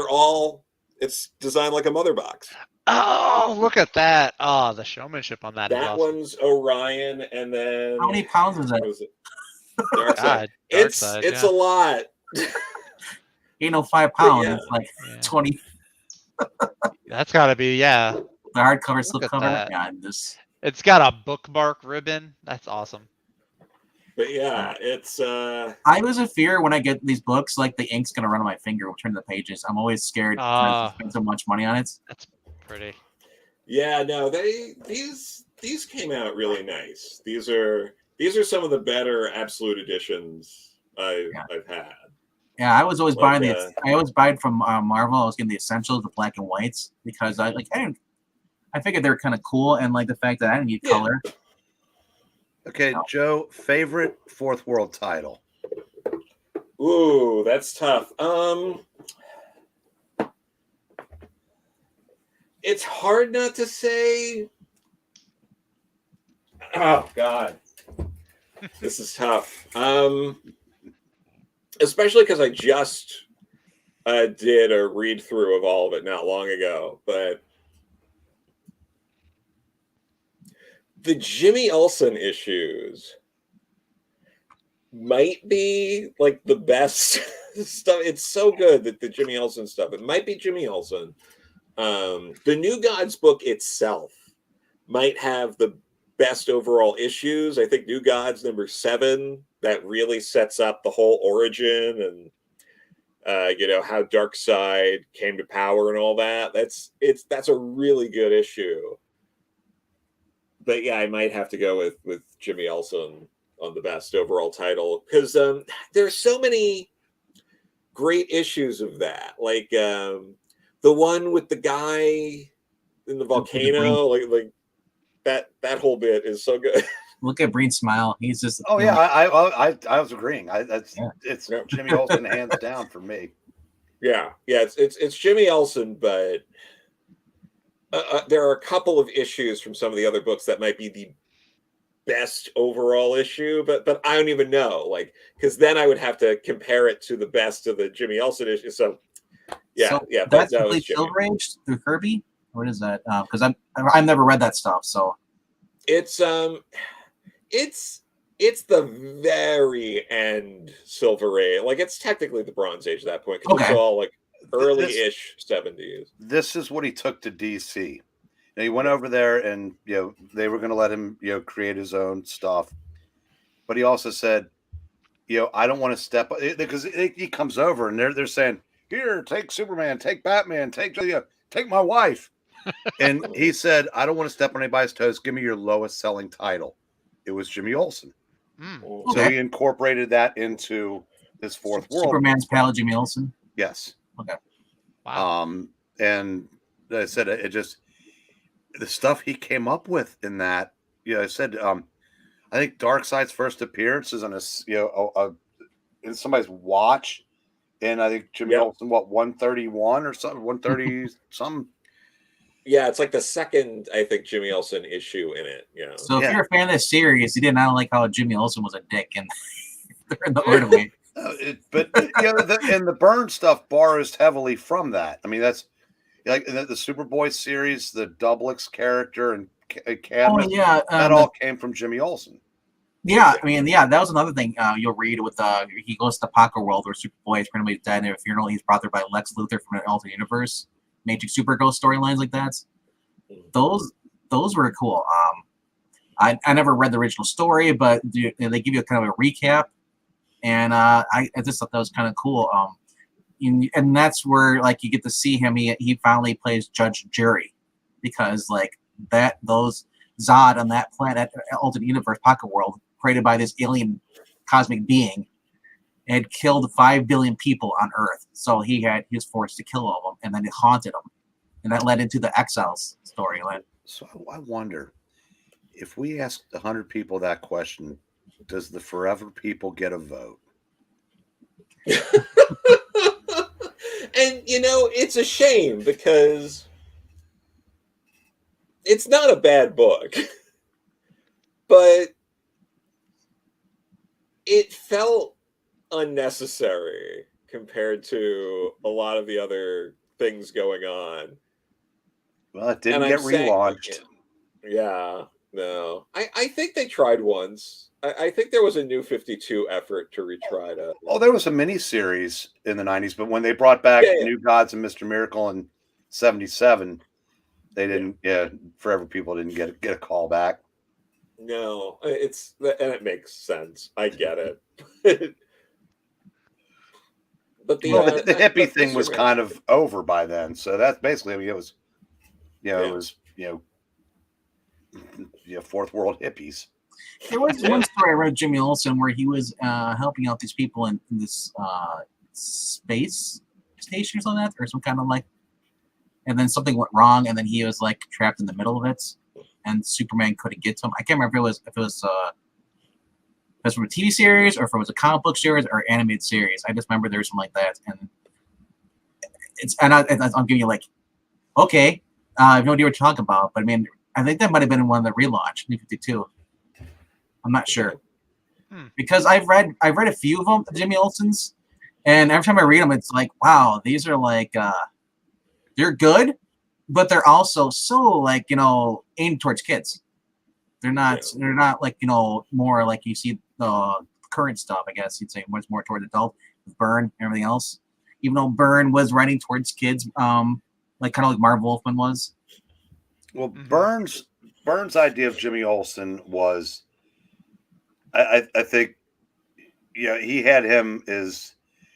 it's designed like a mother box. Oh, look at that! Oh, the showmanship on that is That awesome. one's Orion, and then How many pounds is that? what was it? Dark Side. God, It's a lot. Ain't no 5 pounds. yeah. It's like Yeah. 20. That's got to be, yeah. The hardcover Look at slipcover. that. Yeah, this. It's got a bookmark ribbon. That's awesome. But yeah, it's I was in fear when I get these books, like the ink's gonna run on my finger, turn the pages. I'm always scared to spend so much money on it. That's pretty. yeah, no, these came out really nice. These are some of the better absolute editions I've had. Yeah, I was always Like, buying I always buy it from Marvel. I was getting the essentials, the black and whites, because I figured they were kind of cool, and like the fact that I didn't need color. Okay, No. Joe, favorite Fourth World title? Ooh, that's tough. It's hard not to say. Oh God, this is tough. Especially because I just did a read through of all of it not long ago, but the Jimmy Olsen issues might be like the best stuff. It's so good that the Jimmy Olsen stuff. It might be Jimmy Olsen. The New Gods book itself might have the best overall issues. I think New Gods #7 that really sets up the whole origin and how Darkseid came to power and all that. That's a really good issue. But yeah, I might have to go with Jimmy Olsen on the best overall title because there's so many great issues of that. Like the one with the guy in the volcano, like that whole bit is so good. Look at Breen's smile. He's just. Oh yeah, I was agreeing. It's Jimmy Olsen hands down for me. Yeah, it's Jimmy Olsen, but there are a couple of issues from some of the other books that might be the best overall issue, but I don't even know, like, because then I would have to compare it to the best of the Jimmy Olsen issue. So yeah, That's that was complete Jimmy. Silver Age through Kirby. What is that? Because I've never read that stuff. So it's the very end Silver Age. Like it's technically the Bronze Age at that point because it's all like early-ish 70s. This is what he took to DC. Now, he went over there and they were going to let him create his own stuff, but he also said, I don't want to step because he comes over and they're saying, here, take Superman, take Batman, take my wife, and he said, I don't want to step on anybody's toes. Give me your lowest selling title. It was Jimmy Olsen. So he incorporated that into this Fourth World. Superman's pal, Jimmy Olsen. Yes. Okay. Wow. And I said it just the stuff he came up with in that. I said I think Darkseid's first appearance is on in somebody's watch, and I think Jimmy Olsen 131 or something, 130 something. Yeah, it's like the second, I think, Jimmy Olsen issue in it. So if you're a fan of this series, you did not like how Jimmy Olsen was a dick in the Ordway. But the Byrne stuff borrows heavily from that. I mean, that's like the Superboy series, the Doublix character and Cadmus. Oh yeah, that all came from Jimmy Olsen. Yeah, I mean, that was another thing you'll read with he goes to the Pocket World where Superboy is pretty much dead in a funeral. He's brought there by Lex Luthor from an alternate universe. Matrix Supergirl storylines like that. Those were cool. I never read the original story, but they give you kind of a recap, and I just thought that was kind of cool. And that's where like you get to see him. He finally plays Judge and Jury, because like those Zod on that planet, alternate universe, Pocket World, created by this alien cosmic being, had killed 5 billion people on Earth. So he was forced to kill all of them, and then it haunted him. And that led into the Exiles storyline. So I wonder, if we asked 100 people that question, does the Forever people get a vote? And, it's a shame because it's not a bad book, but it felt unnecessary compared to a lot of the other things going on. Well, it didn't And get I'm saying, relaunched. yeah, no. I think they tried once. I think there was a New 52 effort to retry to. Oh, there was a miniseries in the 90s, but when they brought back Yeah, yeah. New Gods and Mr. Miracle in 77, they didn't, Forever People didn't get a call back. No, and it makes sense. I get it. But the, Well, the hippie but thing was Superman- kind of over by then. So that's basically, I mean, it was, Yeah. it was, fourth world hippies. There was one story I read of Jimmy Olsen where he was helping out these people in this space station or something like that, or some kind of like, and then something went wrong, and then he was like trapped in the middle of it, and Superman couldn't get to him. I can't remember if it was from a TV series or if it was a comic book series or animated series. I just remember there was something like that, and I'm giving you like, okay, I have no idea what you're talking about, but I mean, I think that might have been in one of the relaunch, New 52. I'm not sure. Because I've read a few of them, Jimmy Olsen's, and every time I read them, it's like, wow, these are like they're good, but they're also so like aimed towards kids. They're not like more like you see the current stuff. I guess you'd say much more towards adult with Byrne and everything else. Even though Byrne was writing towards kids, like kind of like Marv Wolfman was. Well, Byrne's idea of Jimmy Olsen was, I think, he had him as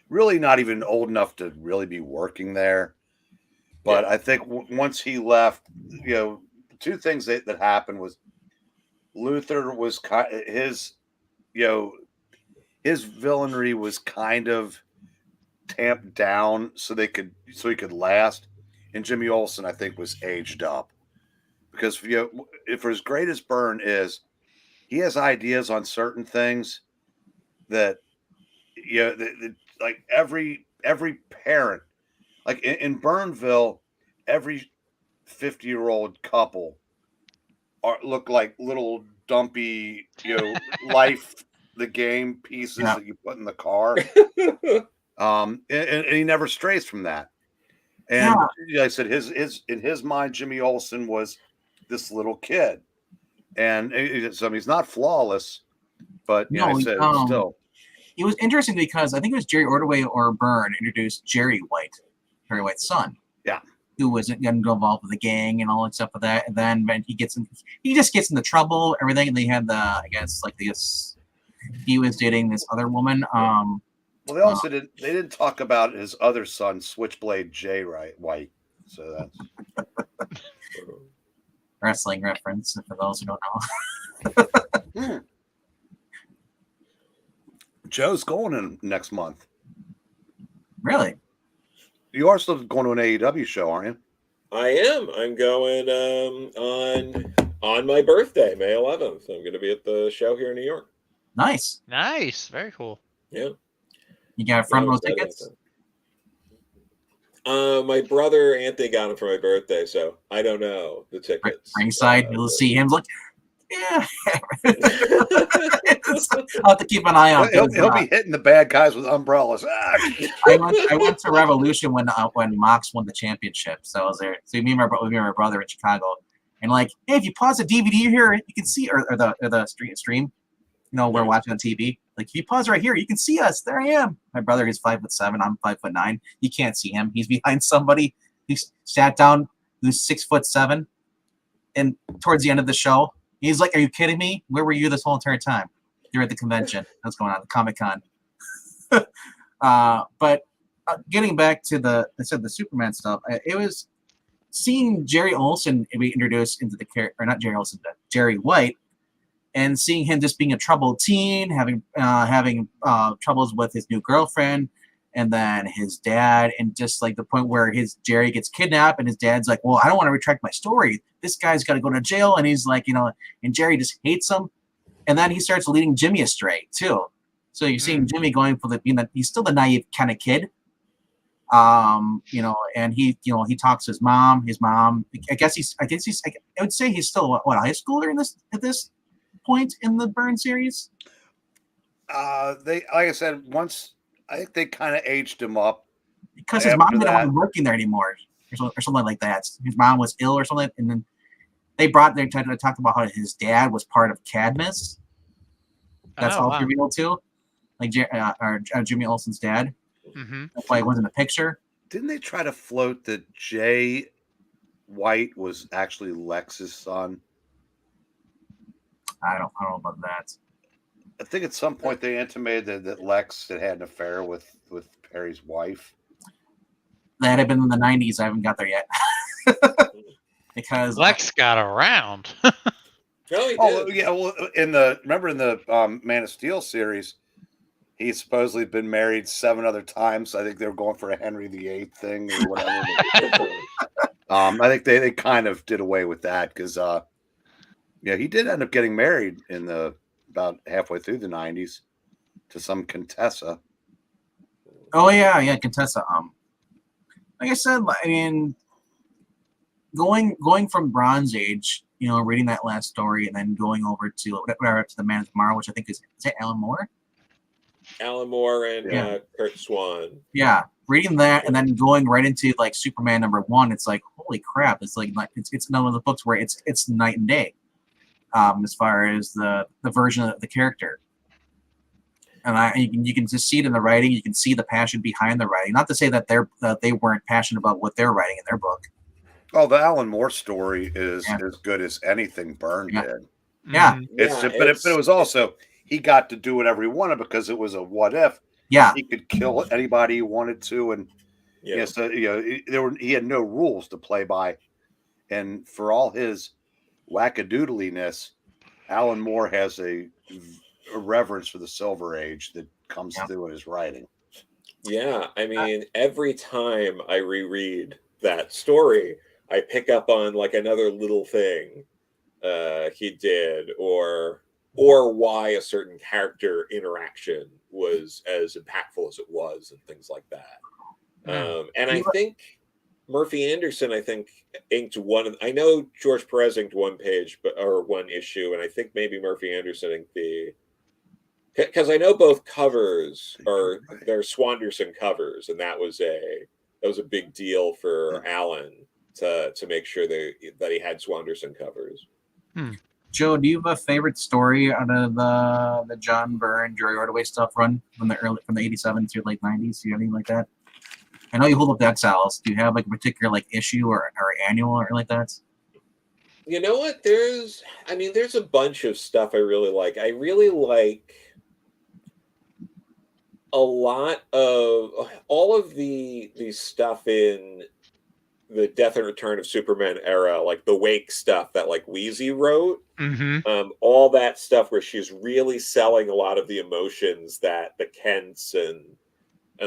really not even old enough to really be working there. But I think once he left, two things that happened was Luther was his villainry was kind of tamped down so he could last, and Jimmy Olsen, I think, was aged up. Because if as great as Byrne is, he has ideas on certain things that like every parent, like in Burnville, every 50-year-old couple look like little dumpy life the game pieces that you put in the car. And he never strays from that. And I said his in his mind, Jimmy Olsen was this little kid, and so he's not flawless, but I said still. It was interesting because I think it was Jerry Ordway or Byrne introduced Jerry White's son. Yeah, who was involved with the gang and all that stuff with that, and then he just gets into trouble, everything, and they had he was dating this other woman. Well, they also didn't talk about his other son, Switchblade Jay White. So that's wrestling reference for those who don't know. Joe's going in next month. Really? You are still going to an AEW show, aren't you? I am. I'm going on my birthday, May 11th. I'm going to be at the show here in New York. Nice. Very cool. Yeah. You got front row tickets? My brother Anthony got them for my birthday, so I don't know the tickets. Ringside, you'll see him look. Yeah. I'll have to keep an eye out. He'll be hitting the bad guys with umbrellas. I went to Revolution when Mox won the championship, so I was there. So me and my brother in Chicago, and like, hey, if you pause the DVD here, you can see or the stream. We're watching on TV. Like, if you pause right here, you can see us. There I am. My brother is 5'7". I'm 5'9". You can't see him. He's behind somebody. He sat down. Who's 6'7", and towards the end of the show. He's like, "Are you kidding me? Where were you this whole entire time? You're at the convention. What's going on? The Comic-Con." But getting back to the Superman stuff, it was seeing Jerry Olsen be introduced into the character, or not Jerry Olsen, but Jerry White, and seeing him just being a troubled teen, having troubles with his new girlfriend, and then his dad, and just like the point where Jerry gets kidnapped, and his dad's like, "Well, I don't want to retract my story. This guy's got to go to jail," and he's like, and Jerry just hates him, and then he starts leading Jimmy astray too. So you're seeing Jimmy going for he's still the naive kind of kid, and he talks to his mom. I would say he's still a high schooler at this point in the Byrne series. They, like I said, once I think they kind of aged him up. Because his mom After didn't that- want working there anymore, or something like that. His mom was ill or something, and then they talked about how his dad was part of Cadmus. That's all revealed too, like Jimmy Olsen's dad. Mm-hmm. That's why he wasn't in the picture. Didn't they try to float that Jay White was actually Lex's son? I don't know about that. I think at some point they intimated that Lex had an affair with Perry's wife. That had been in the 90s. I haven't got there yet. Because Lex got around. No, he Oh did. yeah, well, in the Man of Steel series, he's supposedly been married 7 other times. I think they were going for a Henry VIII thing or whatever. I think they kind of did away with that because he did end up getting married in about halfway through the 90s to some Contessa. oh yeah, Contessa. Like I said, I mean, going from Bronze Age, reading that last story and then going over to the Man of Tomorrow, which I think is that Alan Moore? Alan Moore and Yeah. Kurt Swan. Yeah, reading that and then going right into like Superman #1, it's like holy crap! It's like it's one of the books where it's night and day, as far as the version of the character. And you can just see it in the writing. You can see the passion behind the writing. Not to say that they weren't passionate about what they're writing in their book. Oh, the Alan Moore story is Yeah. as good as anything Byrne Yeah. did. Yeah. Mhm. But it was also he got to do whatever he wanted because it was a what if. Yeah, He could kill anybody he wanted to, and Yeah. so he had no rules to play by. And for all his wackadoodliness, Alan Moore has a reverence for the Silver Age that comes through in his writing. Yeah, I mean, every time I reread that story, I pick up on like another little thing he did, or why a certain character interaction was as impactful as it was, and things like that. And I think Murphy Anderson, inked one. I know George Perez inked one page, or one issue, and I think maybe Murphy Anderson inked because I know both covers they're Swanderson covers, and that was a big deal for Alan to make sure that he had Swanderson covers. Joe, do you have a favorite story out of the John Byrne, Jerry Ordway stuff run from the 87 to late 90s? Do you have anything like that? I know you hold up the Exiles. Do you have like a particular like issue or annual or like that? You know what? There's a bunch of stuff I really like. I really like a lot of all of the stuff in the Death and Return of Superman era, like the Wake stuff that like Wheezy wrote. Mm-hmm. All that stuff where she's really selling a lot of the emotions that the Kents and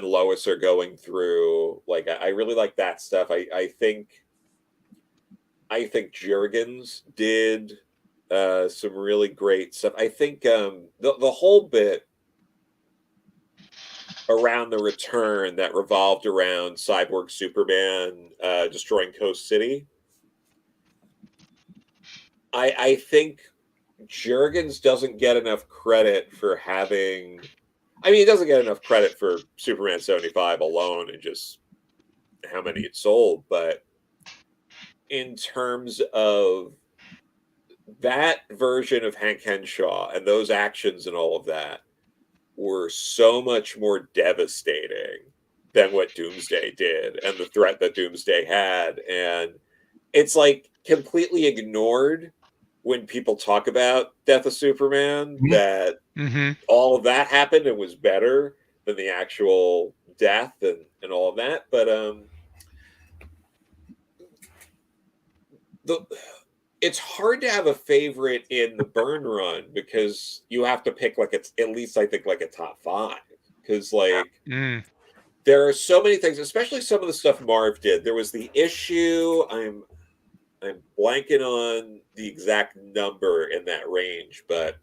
Lois are going through. Like I really like that stuff. I think Jurgens did some really great stuff. I think the whole bit around the return that revolved around Cyborg Superman destroying Coast City. I think Jurgens doesn't get enough credit for having. I mean, he doesn't get enough credit for Superman 75 alone and just how many it sold, but in terms of that version of Hank Henshaw and those actions and all of that were so much more devastating than what Doomsday did and the threat that Doomsday had. And it's like completely ignored when people talk about Death of Superman, that all of that happened and was better than the actual death and all of that. But it's hard to have a favorite in the Byrne run because you have to pick like it's at least I think like a top 5, because like there are so many things, especially some of the stuff Marv did. There was the issue. I'm blanking on the exact number in that range, but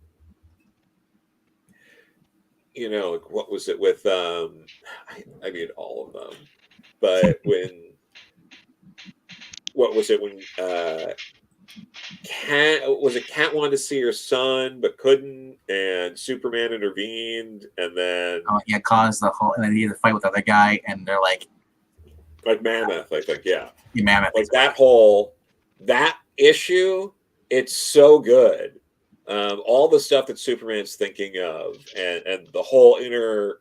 like what was it with I mean all of them, but what was it when Cat wanted to see her son but couldn't, and Superman intervened, and then caused the whole, and then he had to fight with the other guy, and they're like Mammoth, I think, yeah, Mammoth, like that issue. It's so good. All the stuff that Superman's thinking of, and the whole inner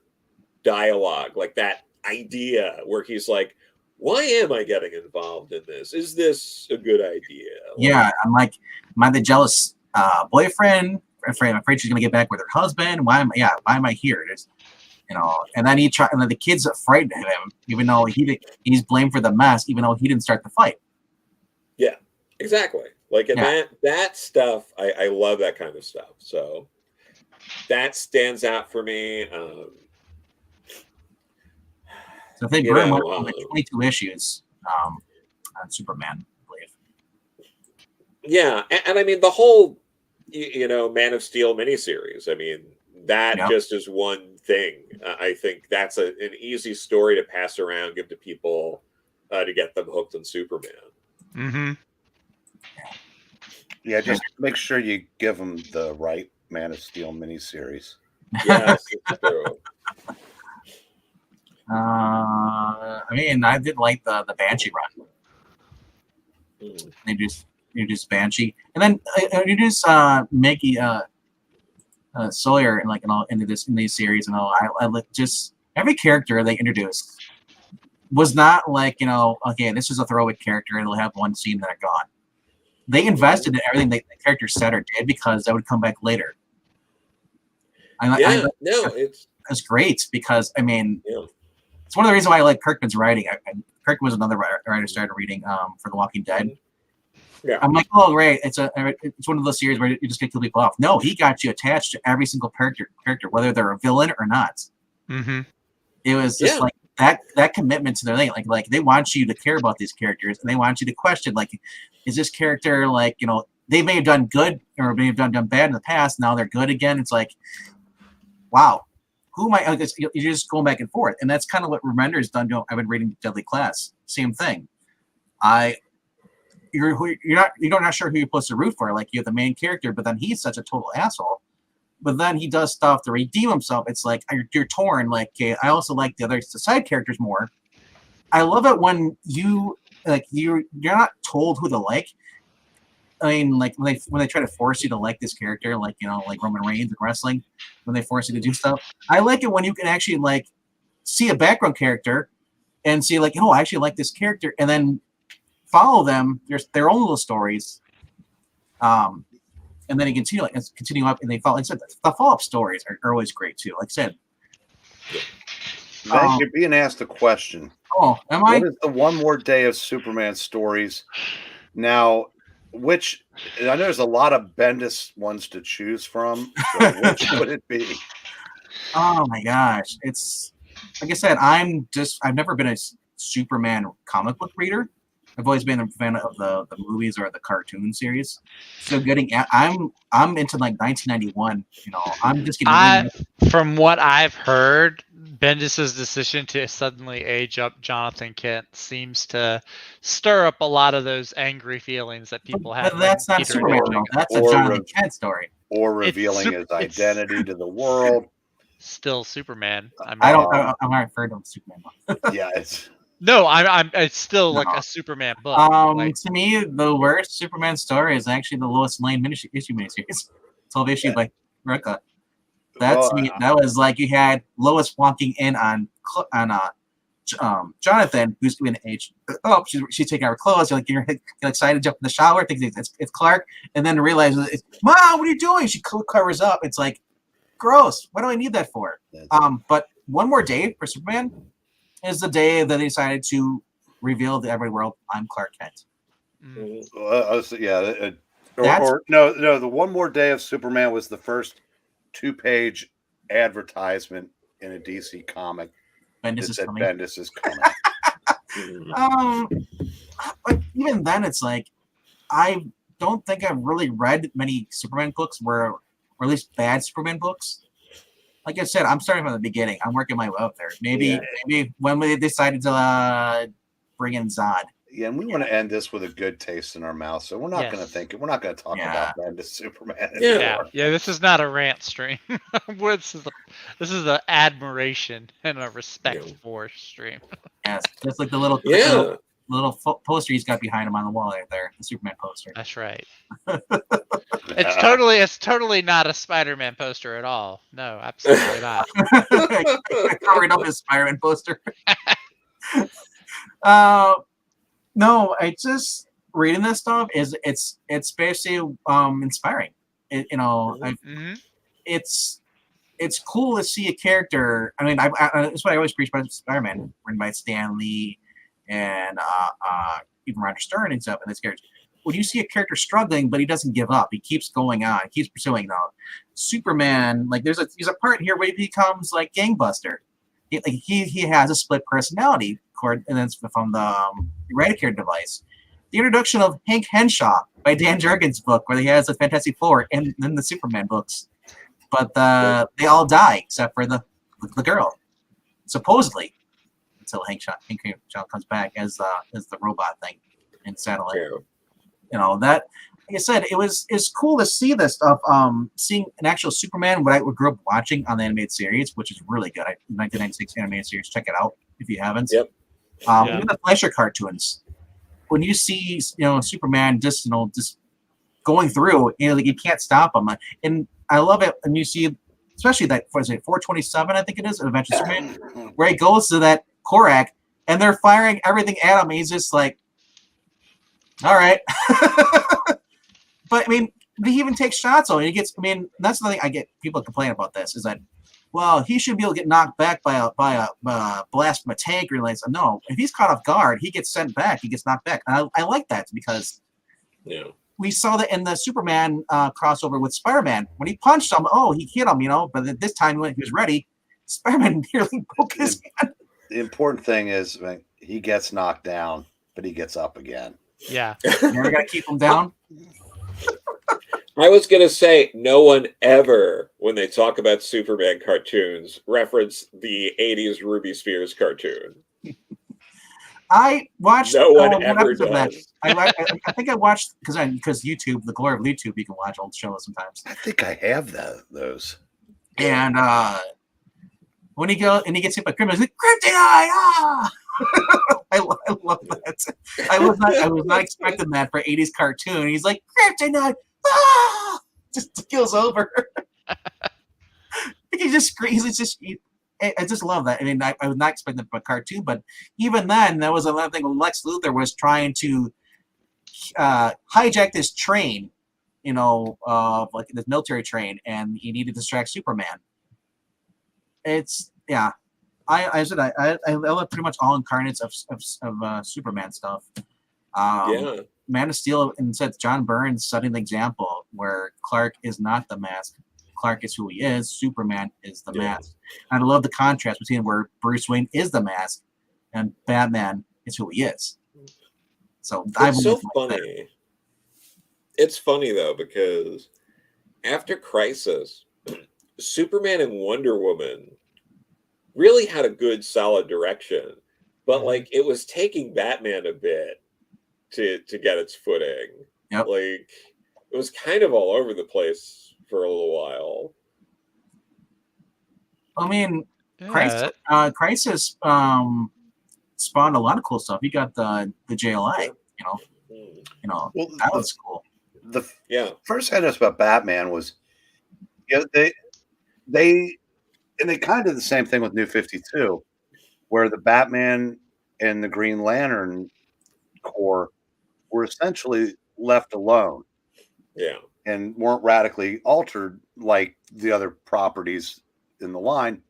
dialogue, like that idea where he's like, why am I getting involved in this? Is this a good idea? Yeah, I'm like, am I the jealous boyfriend? I'm afraid she's gonna get back with her husband. Why am I here? There's, and then and then the kids frightened him, even though he's blamed for the mess, even though he didn't start the fight. Yeah, exactly. Like that stuff, I love that kind of stuff. So that stands out for me. So I think Byrne went on like 22 issues on Superman, I believe. Yeah, and I mean the whole, Man of Steel miniseries. I mean that just is one thing. I think that's an easy story to pass around, give to people to get them hooked on Superman. Mm-hmm. Yeah, just make sure you give them the right Man of Steel miniseries. Yes, it's true. I mean, I did like the Banshee run. They introduced Banshee, and then introduce Maggie Sawyer, and in these series, and I just every character they introduced was not like okay, this is a throwaway character and they'll have one scene and they're gone. They invested in everything the character said or did because that would come back later. It's great because I mean, it's one of the reasons why I like Kirkman's writing. Kirkman was another writer I started reading for The Walking Dead. Yeah, I'm like, oh great, it's one of those series where you just get to kill people off. No, he got you attached to every single character, whether they're a villain or not. Mm-hmm. It was just like that commitment to their thing. Like they want you to care about these characters and they want you to question, like, is this character they may have done good or may have done bad in the past. Now they're good again. It's like, wow, who am I? You're just going back and forth, and that's kind of what Remender's done. I've been reading Deadly Class. Same thing. You're not sure who you're supposed to root for. Like you have the main character, but then he's such a total asshole. But then he does stuff to redeem himself. It's like you're torn. Like I also like the side characters more. I love it when you're not told who to like. I mean, like when they try to force you to like this character, like Roman Reigns in wrestling, when they force you to do stuff. I like it when you can actually see a background character and see I actually like this character, and then follow them. There's their own little stories. And then you continue up, and they follow. Like I said, the follow-up stories are always great too. Like I said, you're being asked a question. Oh, am I? What is the One More Day of Superman stories? Now, which I know there's a lot of Bendis ones to choose from. So which would it be? Oh my gosh, it's like I said. I've never been a Superman comic book reader. I've always been a fan of the movies or the cartoon series. So I'm into 1991. I'm just getting. From what I've heard, Bendis' decision to suddenly age up Jonathan Kent seems to stir up a lot of those angry feelings that people have. But that's not Superman. No. That's a Jonathan Kent story. Or revealing his identity to the world. Still Superman. I'm not referring to Superman. Yeah, it's. No, it's still like a Superman book. To me, the worst Superman story is actually the Lois Lane issue miniseries. 12 issues by Rucka. That was like you had Lois walking in on Jonathan, who's doing age. Oh, she's taking out her clothes. You're excited to jump in the shower, thinking it's Clark, and then realizes it's Mom. What are you doing? She covers up. It's like gross. What do I need that for? But One More Day for Superman is the day that they decided to reveal to every world, I'm Clark Kent. The One More Day of Superman was the first 2-page advertisement in a DC comic. Bendis is coming. But even then, it's like I don't think I've really read many Superman books or at least bad Superman books. Like I said, I'm starting from the beginning. I'm working my way up there. Maybe when we decided to bring in Zod. Yeah, and we want to end this with a good taste in our mouth, so we're not going to think. We're not going to talk about Bendis Superman anymore. Yeah. This is not a rant stream. this is an admiration and a respect for stream. Yes, just like the little poster he's got behind him on the wall right there, the Superman poster. That's right. It's totally not a Spider-Man poster at all. No, absolutely not. I covered up his Spider-Man poster. No, I just reading this stuff it's basically inspiring. It's cool to see a character. I mean, that's what I always preach about Spider-Man, written by Stan Lee and even Roger Stern and stuff. And this character, when you see a character struggling, but he doesn't give up, he keeps going on, he keeps pursuing. Superman, like there's a part here where he becomes like gangbuster. He has a split personality, and that's from the Eradicator device. The introduction of Hank Henshaw by Dan Jurgens' book, where he has the Fantastic Four and then the Superman books, but they all die except for the girl, supposedly, until Hank Henshaw comes back as the robot thing in Satellite. Yeah. That, like I said, it's cool to see this stuff. Seeing an actual Superman, what I grew up watching on the animated series, which is really good. 1996 animated series. Check it out if you haven't. Yep. Even the Fleischer cartoons. When you see Superman just going through, like you can't stop him, and I love it. And you see, especially that 427, I think it is, Adventure Superman, where he goes to that Korak and they're firing everything at him. He's just like, all right. But I mean, he even takes shots on it. He gets. I mean, that's the thing I get people complain about this is that, well, he should be able to get knocked back by a blast from a tank or like. No, if he's caught off guard, he gets sent back. He gets knocked back. And I like that because we saw that in the Superman crossover with Spider-Man when he punched him. Oh, he hit him, but this time when he was ready, Spider-Man nearly broke his hand. The important thing is he gets knocked down, but he gets up again. Yeah, never got to keep him down. I was going to say, no one ever, when they talk about Superman cartoons, reference the 80s Ruby Spears cartoon. I watched. No one ever does. I think I watched because YouTube, the glory of YouTube, you can watch old shows sometimes. I think I have those. And when he goes and he gets hit by criminals, he's like, Kryptonite! Ah! I love that. I was not expecting that for 80s cartoon. He's like, Kryptonite! Ah! Just kills over. He just screams. I just love that. I mean, I was not expecting that from a cartoon, but even then, that was another thing when Lex Luthor was trying to hijack this train, like this military train, and he needed to distract Superman. I said I love pretty much all incarnates of Superman stuff. Man of Steel, and said John Byrne setting the example where Clark is not the mask. Clark is who he is. Superman is the mask. And I love the contrast between where Bruce Wayne is the mask and Batman is who he is. So it's so funny. It's funny though because after Crisis, Superman and Wonder Woman really had a good solid direction, but like it was taking Batman a bit to get its footing. Yep. Like it was kind of all over the place for a little while. I mean, Crisis spawned a lot of cool stuff. You got the JLI, well, that was cool. The first I noticed about Batman was, they kind of did the same thing with New 52, where the Batman and the Green Lantern Corps were essentially left alone. Yeah. And weren't radically altered like the other properties in the line.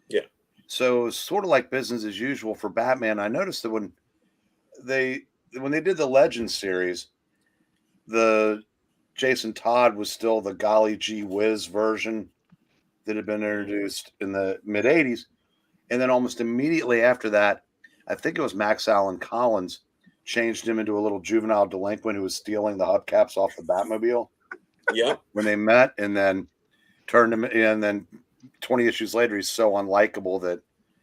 Yeah. So it's sort of like business as usual for Batman. I noticed that when they did the Legends series, the Jason Todd was still the golly gee whiz version that had been introduced in the mid 80s. And then almost immediately after that, I think it was Max Allan Collins changed him into a little juvenile delinquent who was stealing the hubcaps off the Batmobile. Yeah. When they met, and then turned him in, and then 20 issues later, he's so unlikable that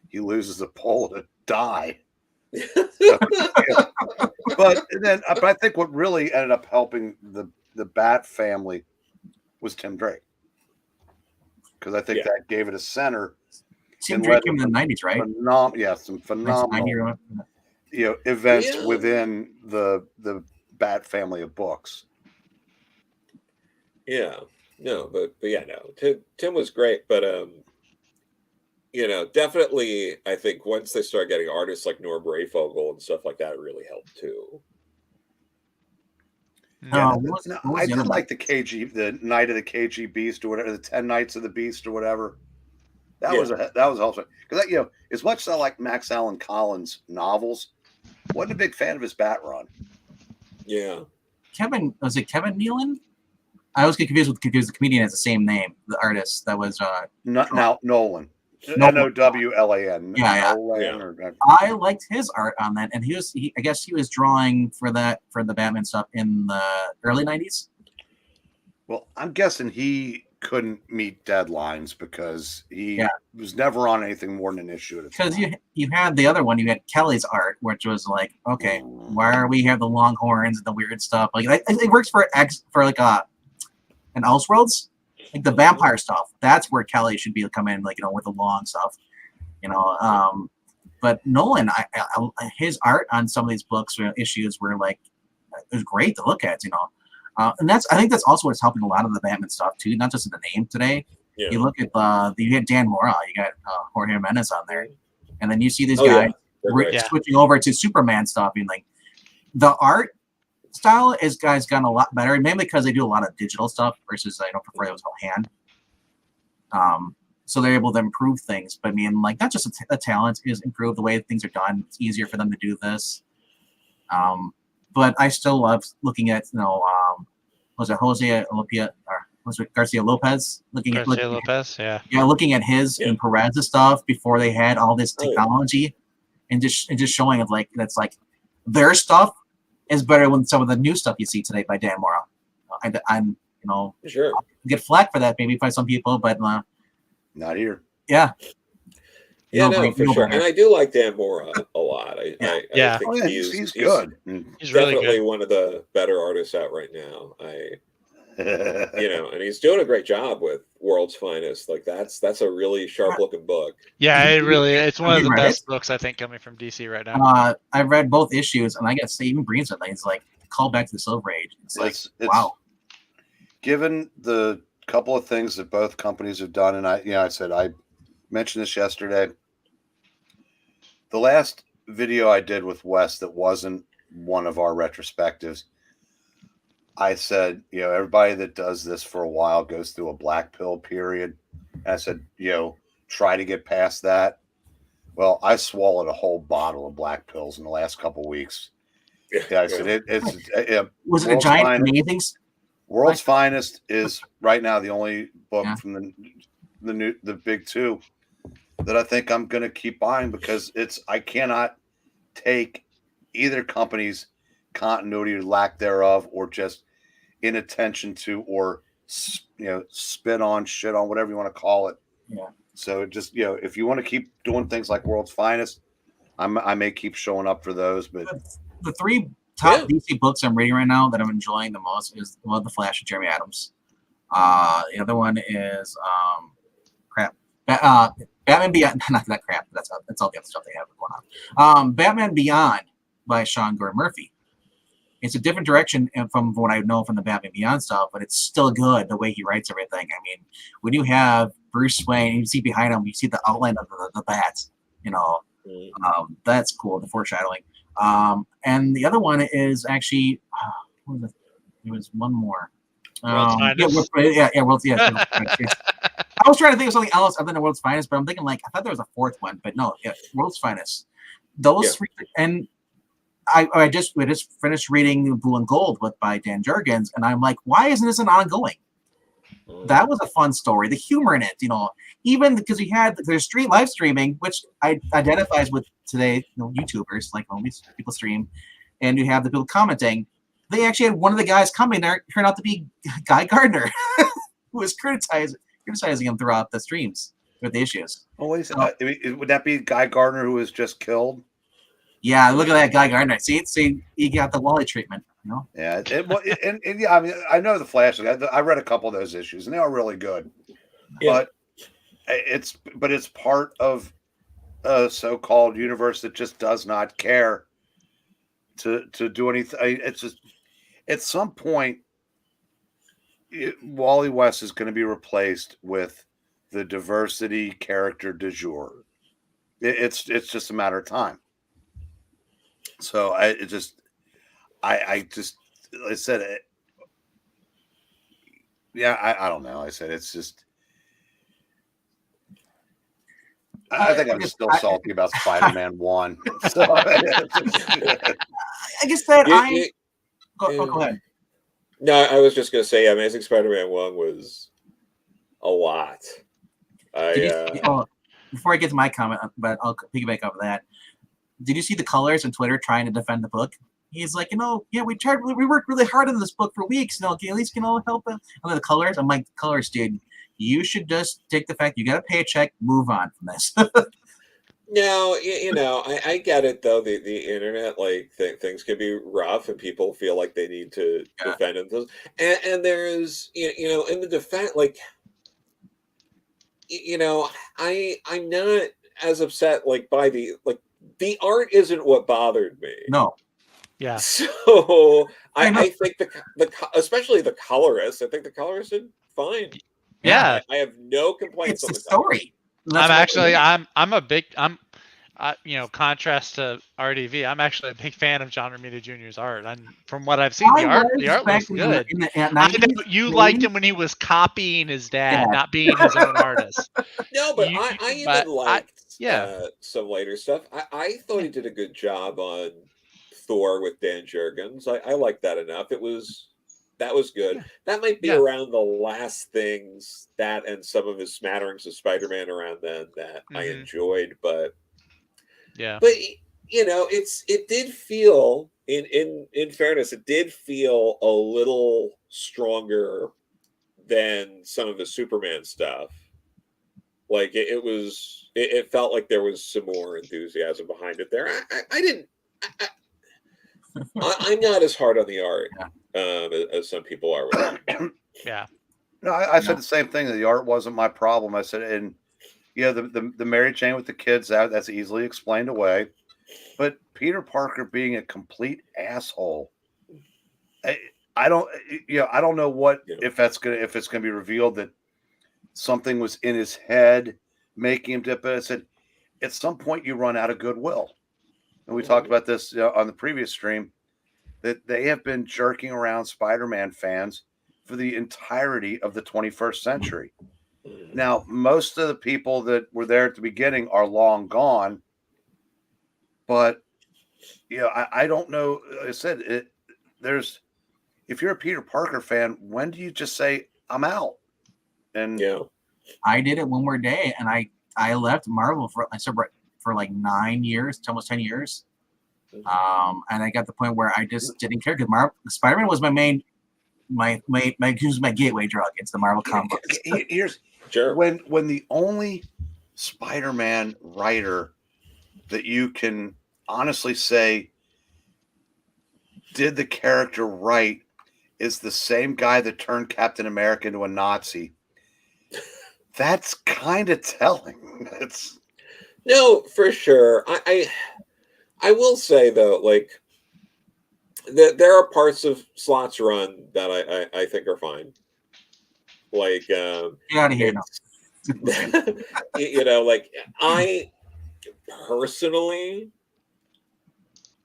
he loses a pole to die. But I think what really ended up helping the Bat family was Tim Drake, because I think that gave it a center. Tim Drake came in the 90s, right? Some phenomenal events within the Bat family of books. Yeah, no, but yeah, no. Tim was great, but definitely, I think once they start getting artists like Norm Brayfogle and stuff like that, it really helped too. Yeah, I did like the Night of the KG Beast or whatever, the 10 Nights of the Beast or whatever. That was also because as much as I like Max Allan Collins novels, wasn't a big fan of his Bat run. Yeah, was it Kevin Nealon? I always get confused because the comedian has the same name, the artist that was Nolan. Nowlan. Yeah. I liked his art on that, and I guess he was drawing for the Batman stuff in the early 90s. Well, I'm guessing he couldn't meet deadlines because he was never on anything more than an issue at a time. Because you had the other one, you had Kelly's art, which was like, okay, why are we have the long horns and the weird stuff? Like it works for like an Elseworlds. Like the vampire stuff, that's where Kelly should be come in, like with the long stuff, But Nolan, his art on some of these books or issues were like, it was great to look at, and I think that's also what's helping a lot of the Batman stuff too, not just in the name today. Yeah. You look at you had Dan Mora, you got Jorge Jimenez on there, and then you see these guys switching over to Superman stuff, and like the art style has gotten a lot better, mainly because they do a lot of digital stuff versus I don't prefer it was all hand. So they're able to improve things, but I mean, like not just the talent is improved, the way things are done. It's easier for them to do this. But I still love looking at was it Jose Lopia or was it Garcia Lopez? Looking at his and Perez's stuff before they had all this technology, and just showing it like that's like their stuff is better than some of the new stuff you see today by Dan Mora. I'm sure I'll get flack for that maybe by some people, but not here. Yeah. For sure. And I do like Dan Mora a lot. I think he's good. He's really definitely good. One of the better artists out right now. And he's doing a great job with World's Finest. Like that's a really sharp looking book. Yeah, it's one of the best books I think coming from DC right now. I've read both issues, and I gotta say, even Breen's it's like call back to the Silver Age. It's wow. Given the couple of things that both companies have done, and I said I mentioned this yesterday. The last video I did with Wes that wasn't one of our retrospectives, I said, everybody that does this for a while goes through a black pill period. And I said, try to get past that. Well, I swallowed a whole bottle of black pills in the last couple of weeks. Yeah, I said was it a giant amazing? World's Finest is right now the only book from the big two that I think I'm going to keep buying because I cannot take either company's continuity or lack thereof, or just inattention to, or spit on, shit on, whatever you want to call it. Yeah. So just if you want to keep doing things like World's Finest, I may keep showing up for those. But the three top DC books I'm reading right now that I'm enjoying the most is The Flash of Jeremy Adams. The other one is Batman Beyond. Not that crap. That's all the other stuff they have going on. Batman Beyond by Sean Gore Murphy. It's a different direction from what I know from the Batman Beyond stuff, but it's still good the way he writes everything. I mean, when you have Bruce Wayne, you see behind him, you see the outline of the bat. That's cool. The foreshadowing. And the other one is actually, there was one more. World's Finest. World's. I was trying to think of something else other than World's Finest, but I'm thinking I thought there was a fourth one, but no, World's Finest. Those three, and we just finished reading Blue and Gold by Dan Jurgens, and I'm like, why isn't this an ongoing? That was a fun story. The humor in it, even because there's live streaming, which identifies with today, YouTubers, like all these people stream, and you have the people commenting. They actually had one of the guys coming there turn out to be Guy Gardner, who was criticizing him throughout the streams with the issues. Would that be Guy Gardner who was just killed? Yeah, look at that guy Gardner. See, he got the Wally treatment. You know? Yeah, and yeah, I mean, I know the Flash. I read a couple of those issues, and they are really good. Yeah. But it's part of a so-called universe that just does not care to do anything. It's just at some point, Wally West is going to be replaced with the diversity character du jour. It's just a matter of time. So I said it. Yeah, I don't know. I said it's just. I think I'm still salty about Spider-Man 1. So, I guess that go ahead. No, I was just going to say, Amazing Spider-Man 1 was a lot. Before I get to my comment, but I'll piggyback off of that. Did you see the colors on Twitter trying to defend the book? He's like, we worked really hard on this book for weeks. Can at least, help them. And then the colors, I'm like, colors, dude, you should just take the fact you got a paycheck, move on from this. No, I get it though. The internet, like things can be rough, and people feel like they need to defend themselves. And there's, in the defense, like, I'm not as upset by the art isn't what bothered me. No. Yeah. So I think especially the colorist. I think the colorist did fine. Yeah. I have no complaints it's on the the story. Contrast to RDV, I'm actually a big fan of John Romita Jr.'s art. And from what I've seen, the art looks good. I know you liked him when he was copying his dad, not being his own artist. No, but I even liked some later stuff. I thought he did a good job on Thor with Dan Jurgens. I liked that enough. That was good. Yeah. That might be around the last things, that and some of his smatterings of Spider-Man around then that I enjoyed. But it did feel, in fairness, it did feel a little stronger than some of the Superman stuff. Like it felt like there was some more enthusiasm behind it there. I'm not as hard on the art as some people are with it. Yeah. No, I said the same thing. That the art wasn't my problem. I said, and the Mary Jane with the kids, that's easily explained away. But Peter Parker being a complete asshole, I don't know what if it's gonna be revealed that something was in his head making him dip it. I said, at some point you run out of goodwill. And we talked about this on the previous stream, that they have been jerking around Spider-Man fans for the entirety of the 21st century. Now, most of the people that were there at the beginning are long gone, but I don't know. I said if you're a Peter Parker fan, when do you just say I'm out? And I did it one more day, and I left Marvel for like 9 years, almost 10 years. And I got to the point where I just didn't care, because Spider-Man was my gateway drug into the Marvel comics. Here's when the only Spider-Man writer that you can honestly say did the character right is the same guy that turned Captain America into a Nazi. That's kind of telling. No, for sure. I will say though, like there are parts of Slott's run that I think are fine. Like get out of here now. Like I personally,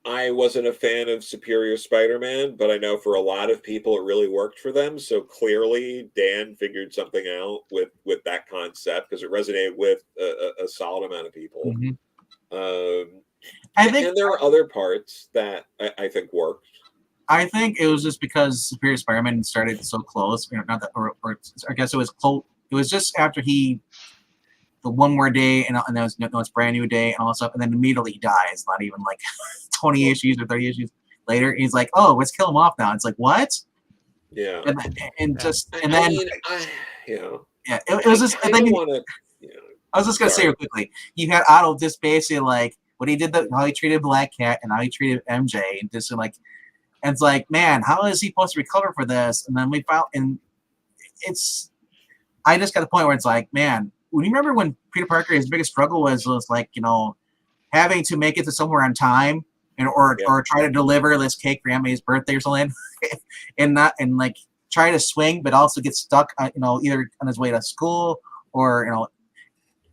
I wasn't a fan of Superior Spider-Man, but I know for a lot of people it really worked for them. So clearly Dan figured something out with that concept, because it resonated with a solid amount of people. I think there are other parts that I think worked. I think it was just because Superior Spider-Man started so close. Or I guess it was close. It was just after the one more day, and there was it's brand new day and all that stuff, and then immediately he dies. Not even like 20 issues or 30 issues later, he's like, "Oh, let's kill him off now." It's like, what? Yeah. It was just. And then I was just gonna say real quickly, you had Otto just basically like what he did, how he treated Black Cat and how he treated MJ, and just like, and it's like, man, how is he supposed to recover for this? And then we found, and it's, I just got to the point where it's like, man, when you remember when Peter Parker, his biggest struggle was like, you know, having to make it to somewhere on time, and or try to deliver this cake for Aunt May's birthday or something, and like try to swing, but also get stuck, you know, either on his way to school or, you know,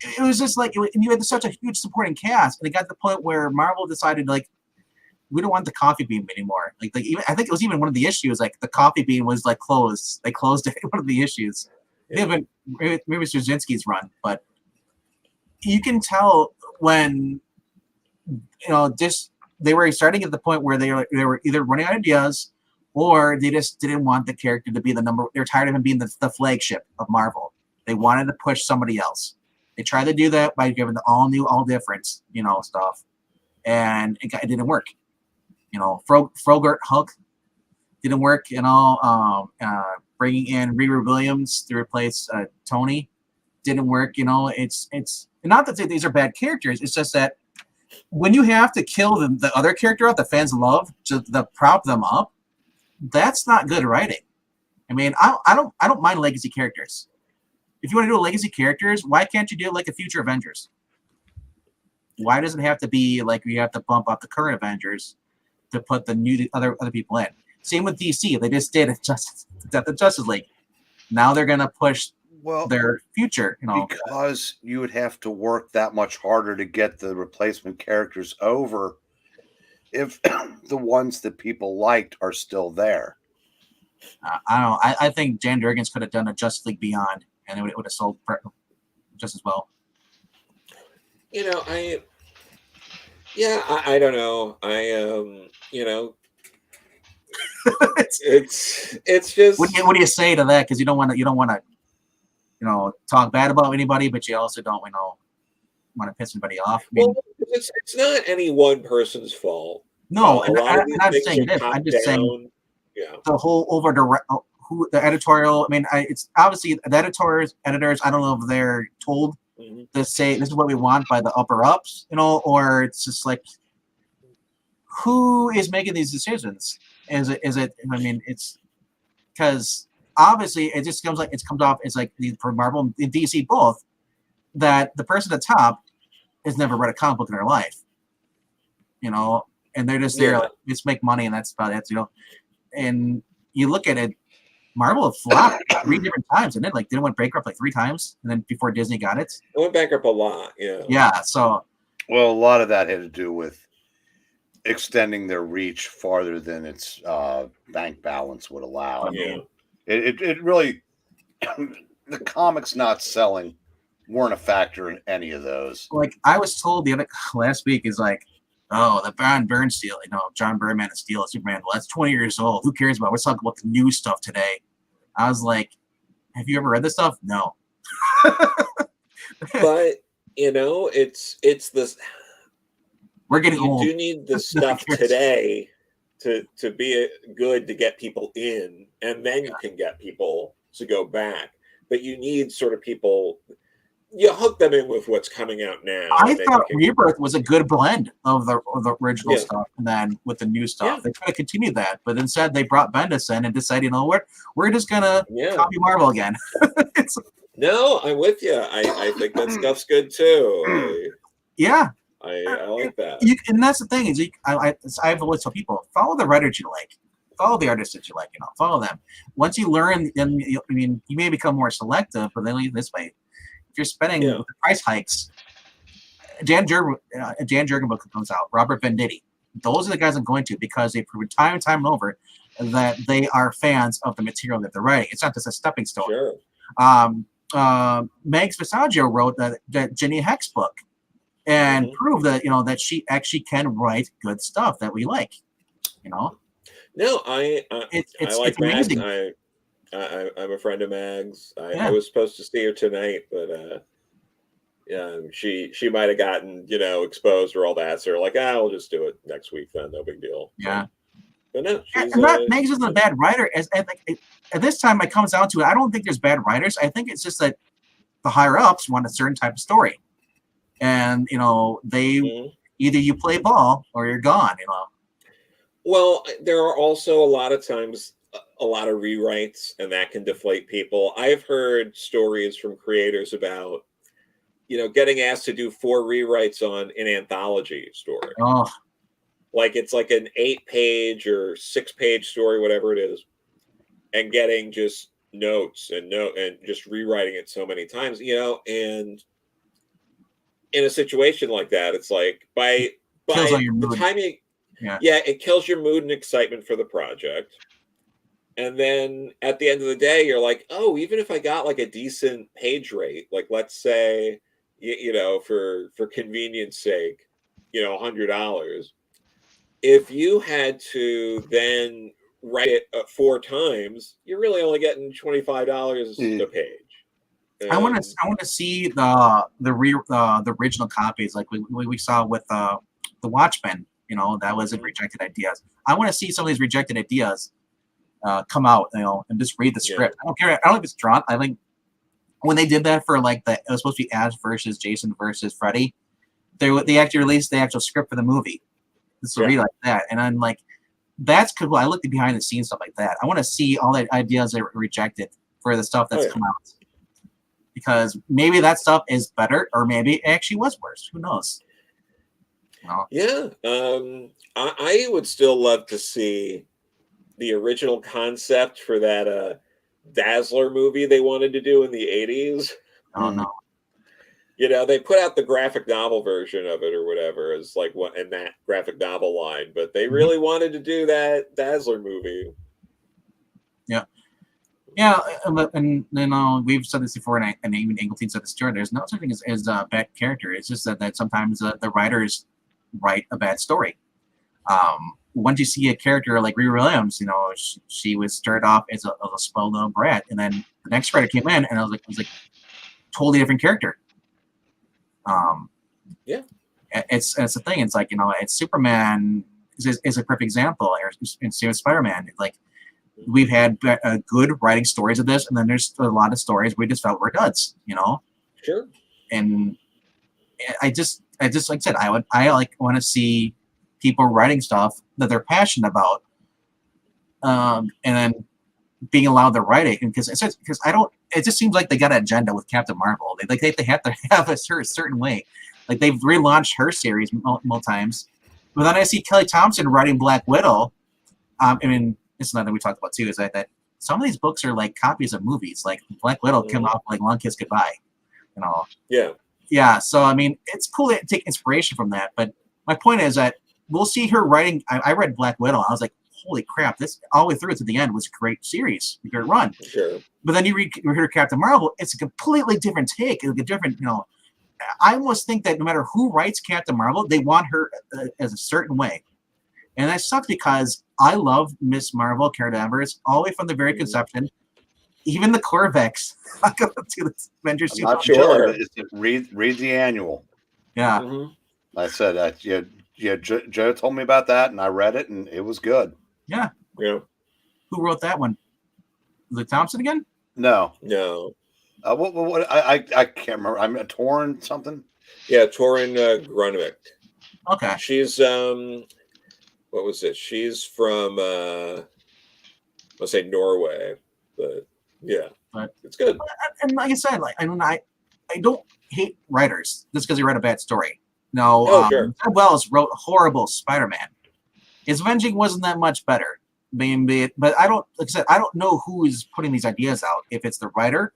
it was just like, and you had such a huge supporting cast, and it got to the point where Marvel decided, like, we don't want the coffee bean anymore. Like even, I think it was even one of the issues, like the coffee bean was like closed. They closed it. One of the issues. Yeah. Maybe it's Straczynski's run, but you can tell when, you know, just they were starting at the point where they were either running out of ideas, or they just didn't want the character to be the number. They're tired of him being the flagship of Marvel. They wanted to push somebody else. They tried to do that by giving the all new, all different, you know, stuff, and it didn't work. You know, Frogurt Hulk didn't work. You know, bringing in Riri Williams to replace Tony didn't work. You know, it's not that these are bad characters. It's just that when you have to kill the other character out the fans love to prop them up, that's not good writing. I mean, I don't mind legacy characters. If you want to do a legacy characters, why can't you do like a future Avengers? Why does it have to be like you have to bump up the current Avengers to put the new other people in? Same with DC. They just did the Justice League. Now they're gonna push their future, you know, because you would have to work that much harder to get the replacement characters over if the ones that people liked are still there. I don't know. I think Jan Jurgens could have done a Justice League Beyond, and it would have sold just as well. You know, I don't know. You know, it's just. What do you say to that? Because you don't want to, you know, talk bad about anybody, but you also don't, you know, want to piss anybody off. I mean, well, it's not any one person's fault. No, I'm not saying it is. I'm just saying the whole who the editorial. I mean, it's obviously the editors. I don't know if they're told to say this is what we want by the upper ups, you know, or it's just like who is making these decisions? Is it? I mean, it's because obviously it just comes off as like for Marvel and DC both that the person at the top has never read a comic book in their life, you know, and they're just there like just make money and that's about it, you know. And you look at it, Marvel flopped 3 different times, and then like didn't went bankrupt like 3 times, and then before Disney got it, it went bankrupt a lot. Yeah. So, well, a lot of that had to do with extending their reach farther than its bank balance would allow. I mean, it really the comics not selling weren't a factor in any of those. Like I was told last week is like, oh, the Byrne Steel, you know, John Byrne Man of Steel, Superman. Well, that's 20 years old. Who cares about? Let's talk about the new stuff today. I was like, have you ever read this stuff? No. But you know, it's this. We're getting old. You do need the stuff today to be good to get people in, and then you can get people to go back. But you need sort of people. You hook them in with what's coming out now. I thought Rebirth was a good blend of the original stuff, and then with the new stuff, they try to continue that. But instead, they brought Bendis in and decided, you know what, we're just gonna copy Marvel again. No, I'm with you. I think that stuff's good too. I like that. And that's the thing is, I've always tell people follow the writers you like, follow the artists that you like, you know, follow them. Once you learn, then you may become more selective, but then this way. If you're spending the price hikes, Jan Jurgen book comes out, Robert Venditti. Those are the guys I'm going to because they've proven time and time over that they are fans of the material that they're writing. It's not just a stepping stone. Sure. Meg Spassaggio wrote that Jenny Hex book and proved that, you know, that she actually can write good stuff that we like, you know. No, I like amazing. I'm a friend of Mag's. I was supposed to see her tonight, but she might have gotten, you know, exposed or all that. So like, we'll just do it next week then. No big deal. Yeah. But no, Mag's isn't a bad writer. At this time, it comes down to it. I don't think there's bad writers. I think it's just that the higher ups want a certain type of story, and you know they either you play ball or you're gone. Well, there are also a lot of times a lot of rewrites, and that can deflate people. I've heard stories from creators about, getting asked to do 4 rewrites on an anthology story. Oh, Like it's like an 8-page or 6-page story, whatever it is, and getting just notes and just rewriting it so many times, and in a situation like that, it's like by kills all your the mood. time you, Yeah. it kills your mood and excitement for the project. And then at the end of the day, you're like, oh, even if I got like a decent page rate, like let's say, for convenience sake, $100. If you had to then write it 4 times, you're really only getting $25 a page. I want to see the original copies, like we saw with the Watchmen. That was in rejected ideas. I want to see some of these rejected ideas come out, and just read the script. I don't care. I don't know if it's drawn. I think when they did that for like it was supposed to be Ash versus Jason versus Freddy, they actually released the actual script for the movie. It's read like that, and I'm like, that's cool. I looked at behind the scenes stuff like that. I want to see all the ideas that were rejected for the stuff that's come out, because maybe that stuff is better, or maybe it actually was worse. Who knows? Yeah, I would still love to see the original concept for that Dazzler movie they wanted to do in the 80s. Oh no. They put out the graphic novel version of it or whatever as like what in that graphic novel line, but they really wanted to do that Dazzler movie. Yeah, and we've said this before, and even Engelstein said this too. There's no such thing as a bad character. It's just that sometimes the writers write a bad story. Once you see a character like Riri Williams, she was started off as a spoiled little brat, and then the next writer came in, and I was like totally different character. It's the thing. It's like it's Superman is a perfect example, and same with Spider-Man. Like we've had good writing stories of this, and then there's a lot of stories we just felt were duds. Sure. And I just like I said, I want to see people writing stuff that they're passionate about, and then being allowed to write it. Because it just seems like they got an agenda with Captain Marvel. They have to have a certain way. Like they've relaunched her series multiple times, but then I see Kelly Thompson writing Black Widow. I mean, it's another thing we talked about too, is that some of these books are like copies of movies. Like Black Widow came off like Long Kiss Goodbye. Yeah. So I mean, it's cool to take inspiration from that. But my point is that we'll see her writing. I read Black Widow. I was like, holy crap! This all the way through to the end was a great series, a great run. Sure. But then you hear Captain Marvel. It's a completely different take. It's a different, I almost think that no matter who writes Captain Marvel, they want her as a certain way. And that sucks because I love Miss Marvel, Carol Danvers, all the way from the very conception. Even the Corvex. I'll go to the Avengers. I'm not sure. Read the annual. Yeah. I said, Joe told me about that, and I read it, and it was good. Yeah. Who wrote that one? Was it Thompson again? No. What? I can't remember. I'm Torrin something. Yeah, Torrin Grunwick. Okay. She's what was it? She's from let's say Norway, but yeah, it's good. And like I said, I don't hate writers just because they write a bad story. No, sure. Ted Wells wrote horrible Spider-Man. His Avenging wasn't that much better, but I don't, like I said, I don't know who is putting these ideas out. If it's the writer,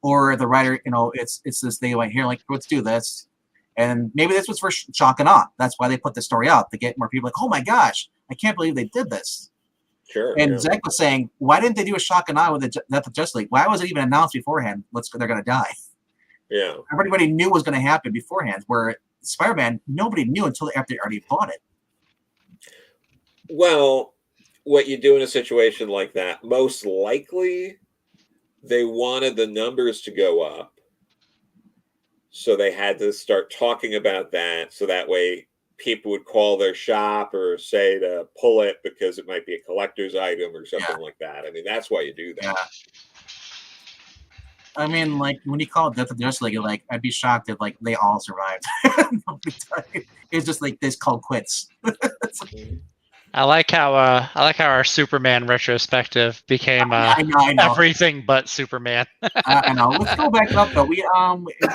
or the writer, it's this they went here like, let's do this, and maybe this was for shock and awe. That's why they put the story out to get more people like, oh my gosh, I can't believe they did this. Sure. And Zach was saying, why didn't they do a shock and awe with the Death of Justice League? Why was it even announced beforehand? They're going to die. Yeah. Everybody knew what was going to happen beforehand. Where Spider-Man, nobody knew until after they already bought it. Well, what you do in a situation like that, most likely they wanted the numbers to go up. So they had to start talking about that. So that way people would call their shop or say to pull it because it might be a collector's item or something like that. I mean, that's why you do that. I mean, like when you call it Death of the Justice League, like I'd be shocked if like they all survived. It's just like this called quits. I like how our Superman retrospective became I know. everything but Superman. I know. Let's go back up though.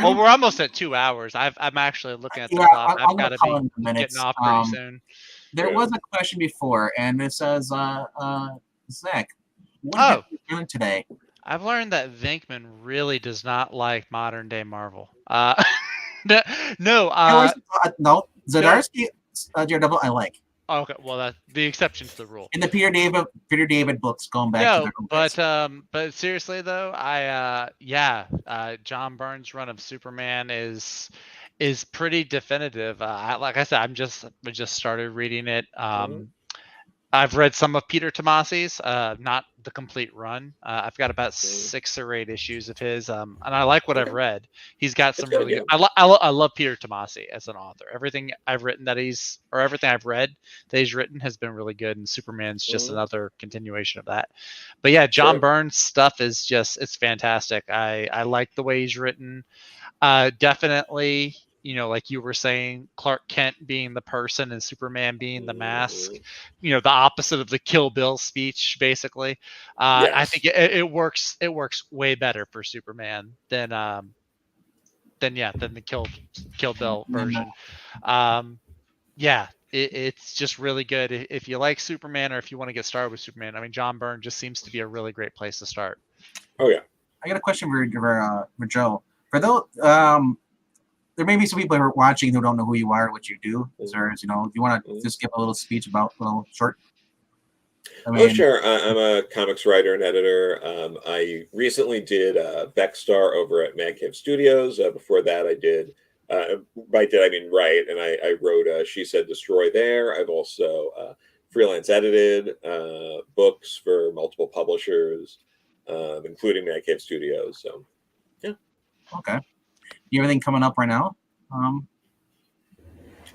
Well, we're almost at 2 hours. I'm actually looking at the Yeah, clock. I'm I've gonna got to call be in the minutes. getting off pretty soon. There was a question before, and it says, Zach, what have you done today? I've learned that Venkman really does not like modern day Marvel. No, Zdarsky, Daredevil, I like. Okay, well, that's the exception to the rule. In the Peter David books, going back to the but seriously though, John Byrne's run of Superman is pretty definitive. Like I said, I just started reading it. I've read some of Peter Tomasi's, not the complete run. I've got about 6 or 8 issues of his, and I like what I've read. He's got some really good. I love Peter Tomasi as an author. Everything I've read that he's written has been really good, and Superman's just another continuation of that. But yeah, John Byrne's stuff is it's fantastic. I like the way he's written. Definitely. Like you were saying, Clark Kent being the person and Superman being the mask, the opposite of the Kill Bill speech, basically. Yes. I think it works way better for Superman than the Kill Bill version. It's just really good. If you like Superman or if you want to get started with Superman, I mean, John Byrne just seems to be a really great place to start. Oh, yeah. I got a question for Joe. For those, there may be some people who are watching who don't know who you are, what you do. If you want to just give a little speech about a little short. Sure. I'm a comics writer and editor. I recently did Beckstar over at Man Cave Studios. Before that, I did write, and I wrote She Said Destroy there. I've also freelance edited books for multiple publishers, including Man Cave Studios. So, yeah. Okay. You have anything coming up right now?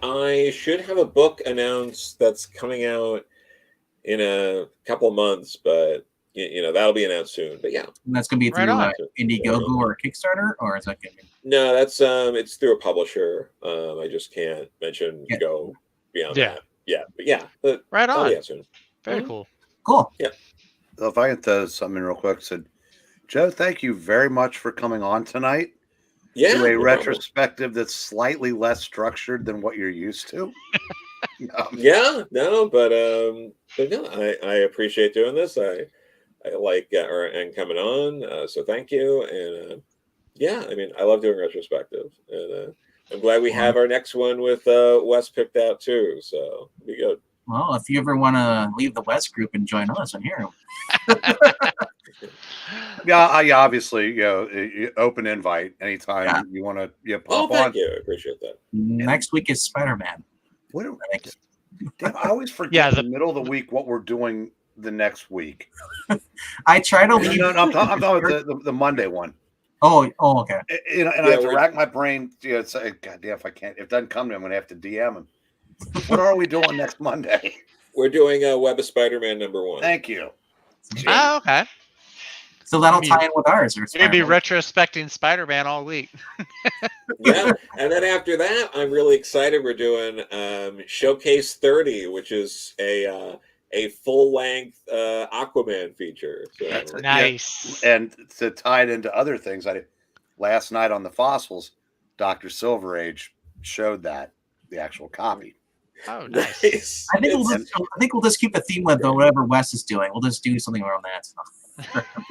I should have a book announced that's coming out in a couple of months, but that'll be announced soon. But yeah, and that's gonna be through Indiegogo or Kickstarter, or is that gonna be? No, that's it's through a publisher. I just can't go beyond that. Yeah, but yeah, right on. Yeah, soon. Very cool. Cool. Yeah. So if I can throw something real quick, Joe, thank you very much for coming on tonight. Yeah, do a retrospective that's slightly less structured than what you're used to. But no, I appreciate doing this. I like and coming on. So thank you. And I love doing retrospective, and I'm glad we have our next one with Wes picked out too. So it'll be good. Well, if you ever want to leave the West group and join us, I'm here. I obviously, open invite anytime you want to pop on. Thank you. I appreciate that. Next week is Spider-Man. I always forget in the middle of the week what we're doing the next week. I try to leave. No, I'm talking about the Monday one. Oh, okay. And I have to rack my brain. Say, God damn, if it doesn't come to me, I'm going to have to DM him. What are we doing next Monday? We're doing Web of Spider-Man #1. Thank you. Oh, okay. So that'll tie in with ours. You're going to be retrospecting Spider-Man all week. Yeah. And then after that, I'm really excited. We're doing Showcase 30, which is a full-length Aquaman feature. So. Nice. Yeah. And to tie it into other things, last night on the Fossils, Dr. Silver Age showed the actual copy. Oh, nice. I think we'll just keep the theme with whatever Wes is doing. We'll just do something around that stuff.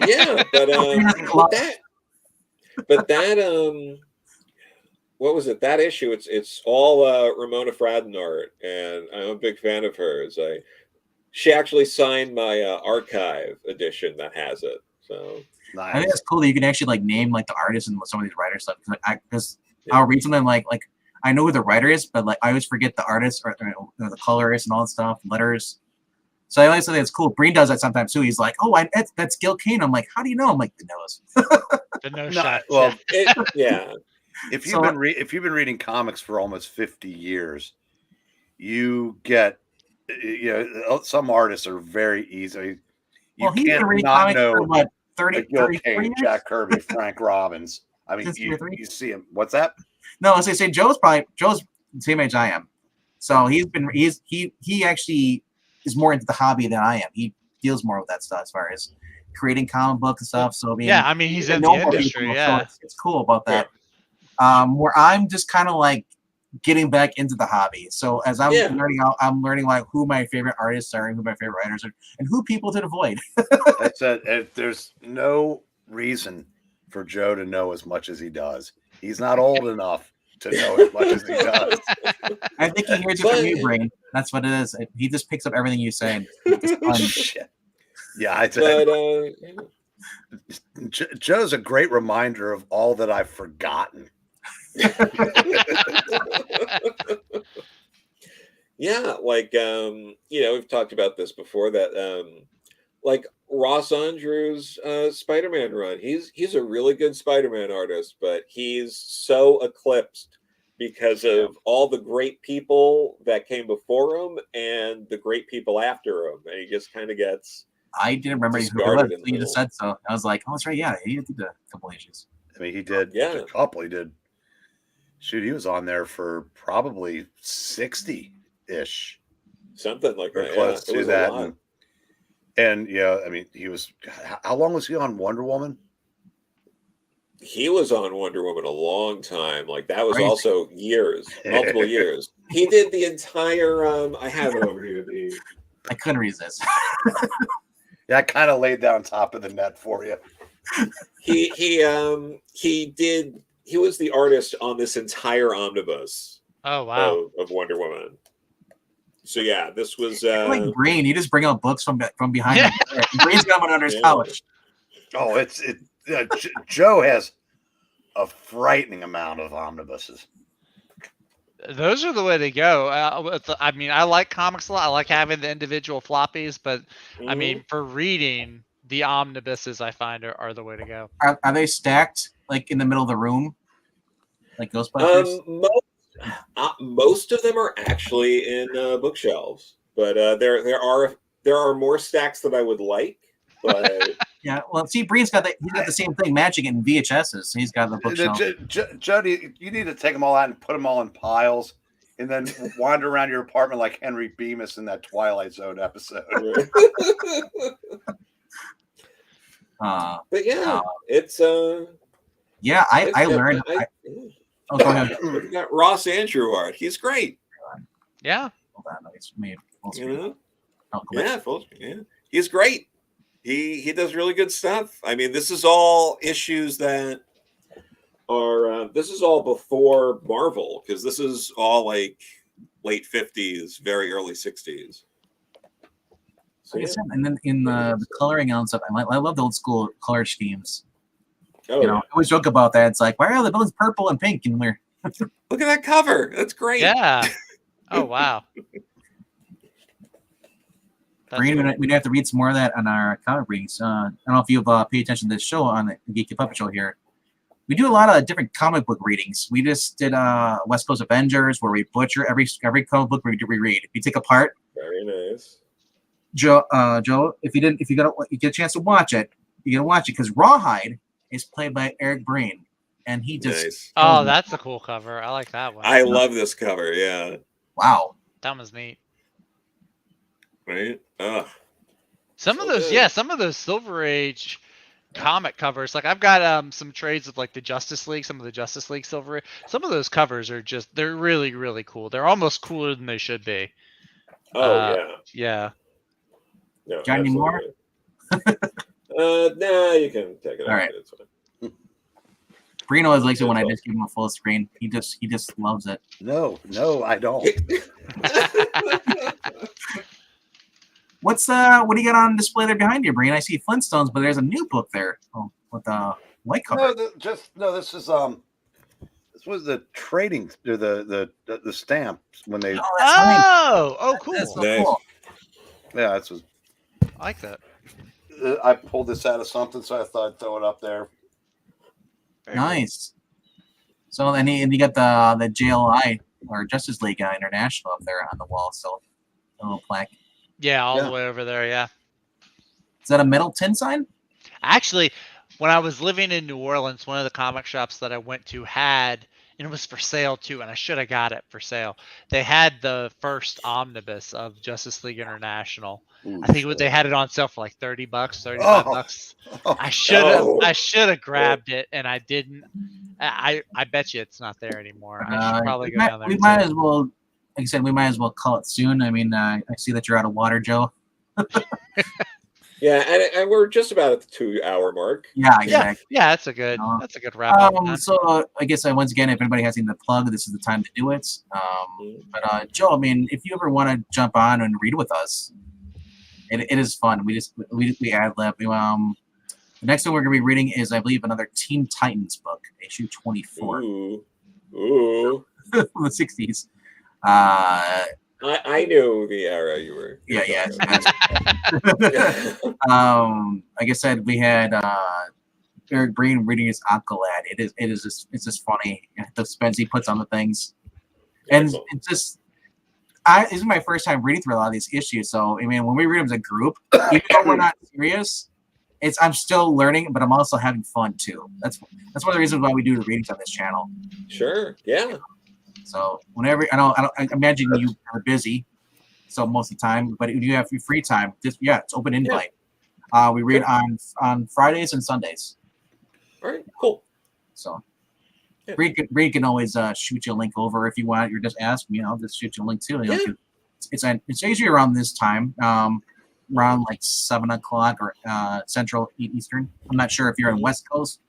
Yeah, but that what was it? That issue? It's all Ramona Fradden art, and I'm a big fan of hers. She actually signed my archive edition that has it. So nice. I think that's cool that you can actually name the artist and some of these writer stuff. Because I'll read something like I know who the writer is, but I always forget the artist or the colorist and all that stuff, letters. So I always think it's cool. Breen does that sometimes too. He's like, "Oh, that's Gil Kane." I'm like, "How do you know?" I'm like, "The nose." The nose shot. Well, yeah. If you've been reading comics for almost 50 years, you get some artists are very easy. He's been reading comics for 30, Like Gil 34 Kane, years? Jack Kirby, Frank Robbins. I mean, Since you 33? see him. What's that? No, I was gonna say Joe's the same age I am. So he actually is more into the hobby than I am. He deals more with that stuff as far as creating comic books and stuff. So I mean, Yeah, I mean, he's in the know more industry. people, so Yeah. it's cool about that. Where I'm just kind of like getting back into the hobby. So as I'm learning out, I'm learning like who my favorite artists are and who my favorite writers are and who people to avoid. I said there's no reason for Joe to know as much as he does. He's not old enough to know as much as he does. I think he hears it from you, Brain. That's what it is. He just picks up everything you say. Yeah, Joe's a great reminder of all that I've forgotten. Yeah, like we've talked about this before, that like Ross Andru's Spider-Man run. He's a really good Spider-Man artist, but he's so eclipsed because of all the great people that came before him and the great people after him, and he just kind of gets. I didn't remember who it was. So you just said so. I was like, oh, that's right. Yeah, he did a couple issues. I mean, he did a couple. He did. Shoot, he was on there for probably 60-ish. Something like that. Close to that. And yeah, I mean, he was. How long was he on Wonder Woman? He was on Wonder Woman a long time. Like that was also years, multiple years. He did the entire. I have it over here. I couldn't resist. Yeah, I kind of laid down top of the net for you. He did. He was the artist on this entire omnibus. Oh wow! Of Wonder Woman. So yeah, this was like Brain. You just bring out books from behind. Brain's got one under his couch. Oh, Joe has a frightening amount of omnibuses. Those are the way to go. I mean, I like comics a lot. I like having the individual floppies, but I mean, for reading, the omnibuses I find are the way to go. Are they stacked like in the middle of the room, like Ghostbusters? Most of them are actually in bookshelves, but there are more stacks than I would like. But yeah, well, see, Breen's got he's got the same thing, matching it in VHSs. So he's got the bookshelf. Jody, you need to take them all out and put them all in piles, and then wander around your apartment like Henry Bemis in that Twilight Zone episode. But yeah, it's yeah, I learned. Oh, go ahead. Look at that Ross Andru art. He's great. Yeah. Hold on, it's me. Yeah, he's great. He does really good stuff. I mean, this is all issues that are this is all before Marvel, because this is all like late 50s, very early 60s. So, like I said, and then in the coloring and stuff, I love the old school color schemes. Oh, I always joke about that. It's like, why are the buildings purple and pink? And we're look at that cover. That's great. Yeah. Oh wow. Breen, we'd have to read some more of that on our comic readings. I don't know if you've paid attention to this show on the Geeky Puppet Show here. We do a lot of different comic book readings. We just did West Coast Avengers, where we butcher every comic book we read. We take apart. Very nice. Joe, if you get a chance to watch it, you gotta watch it because Rawhide is played by Eric Breen, and he just nice. Oh, that's a cool cover. I like that one. I love this cover. Yeah. Wow. That was neat. Right. Some of those Silver Age comic covers, like I've got some trades of like the Justice League, some of the Justice League Silver Age. Some of those covers are they're really, really cool. They're almost cooler than they should be. Yeah. No, got any more? Nah, you can take it. All right. It's fine. Breen always likes it when I just give him a full screen. He just loves it. No, I don't. What do you got on display there behind you, Breen? I see Flintstones, but there's a new book there with a white cover. This was the trading or the stamps when they. Oh, cool. That's so Nice. cool. Yeah, this was. I like that. I pulled this out of something, so I thought I'd throw it up there. Very Nice. So then you got the JLI or Justice League International up there on the wall. So a little plaque. Yeah, all the way over there. Yeah. Is that a metal tin sign? Actually, when I was living in New Orleans, one of the comic shops that I went to had, and it was for sale too, and I should have got it for sale. They had the first omnibus of Justice League International. Ooh, I think shit. they had it on sale for like $30, $35. Oh, I Oh. should have grabbed it, and I didn't. I bet you it's not there anymore. I should probably go down there. We and might see. as well, like I said, we might as well call it soon. I mean, I see that you're out of water, Joe. Yeah, and we're just about at the 2-hour mark. Yeah, exactly. Yeah, that's a good wrap up. So I guess once again, if anybody has anything to plug, this is the time to do it. But Joe, I mean, if you ever want to jump on and read with us, it is fun. We ad lib. The next one we're gonna be reading is, I believe, another Teen Titans book, issue 24, Ooh. from the 60s. I knew the era you were. Yeah. Like I said, we had Eric Breen reading his Aqualad. It's just funny, the spins he puts on the things, and Excellent. it's just. This is my first time reading through a lot of these issues, so I mean, when we read them as a group, even though we're not serious, I'm still learning, but I'm also having fun too. That's one of the reasons why we do the readings on this channel. Sure. Yeah. So whenever I imagine you are busy, so most of the time, but if you have your free time, it's open invite. We read on Fridays and Sundays. All right. Cool. So Yeah. Reed can always shoot you a link over if you want. You're just ask me, I'll just shoot you a link too. It's usually around this time, around like 7 o'clock or Central Eastern. I'm not sure if you're on West Coast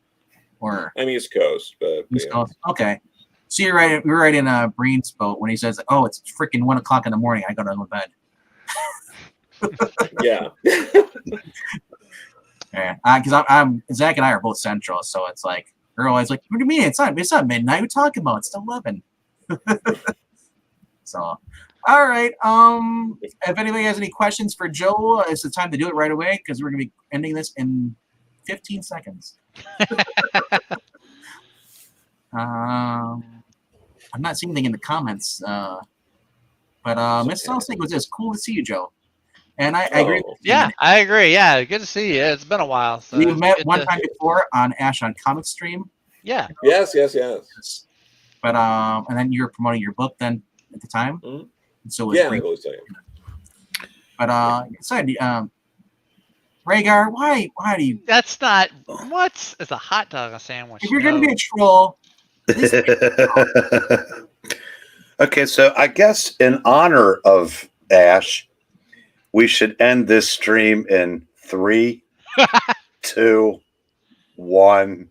or I'm East Coast, but East Coast. Okay. So you're right in Breen's boat when he says, "Oh, it's freaking 1 o'clock in the morning. I got to go to bed." yeah. Yeah, because I'm Zach and I are both Central, so it's like we're always like, "What do you mean? It's not midnight. What are you talking about? It's still 11." So, all right. If anybody has any questions for Joe, it's the time to do it right away because we're gonna be ending this in 15 seconds. I'm not seeing anything in the comments, but Miss Selsig was just cool to see you, Joe. And I agree. Yeah, I agree. Yeah, good to see you. It's been a while. So we met one time before on Ash on Comic Stream. Yeah. Yes. But and then you were promoting your book then at the time. Mm-hmm. And so was I believe so. But Rhaegar, why do you? That's not what is a hot dog a sandwich. If you're gonna be a troll. Okay, so I guess in honor of Ash, we should end this stream in 3, 2, 1.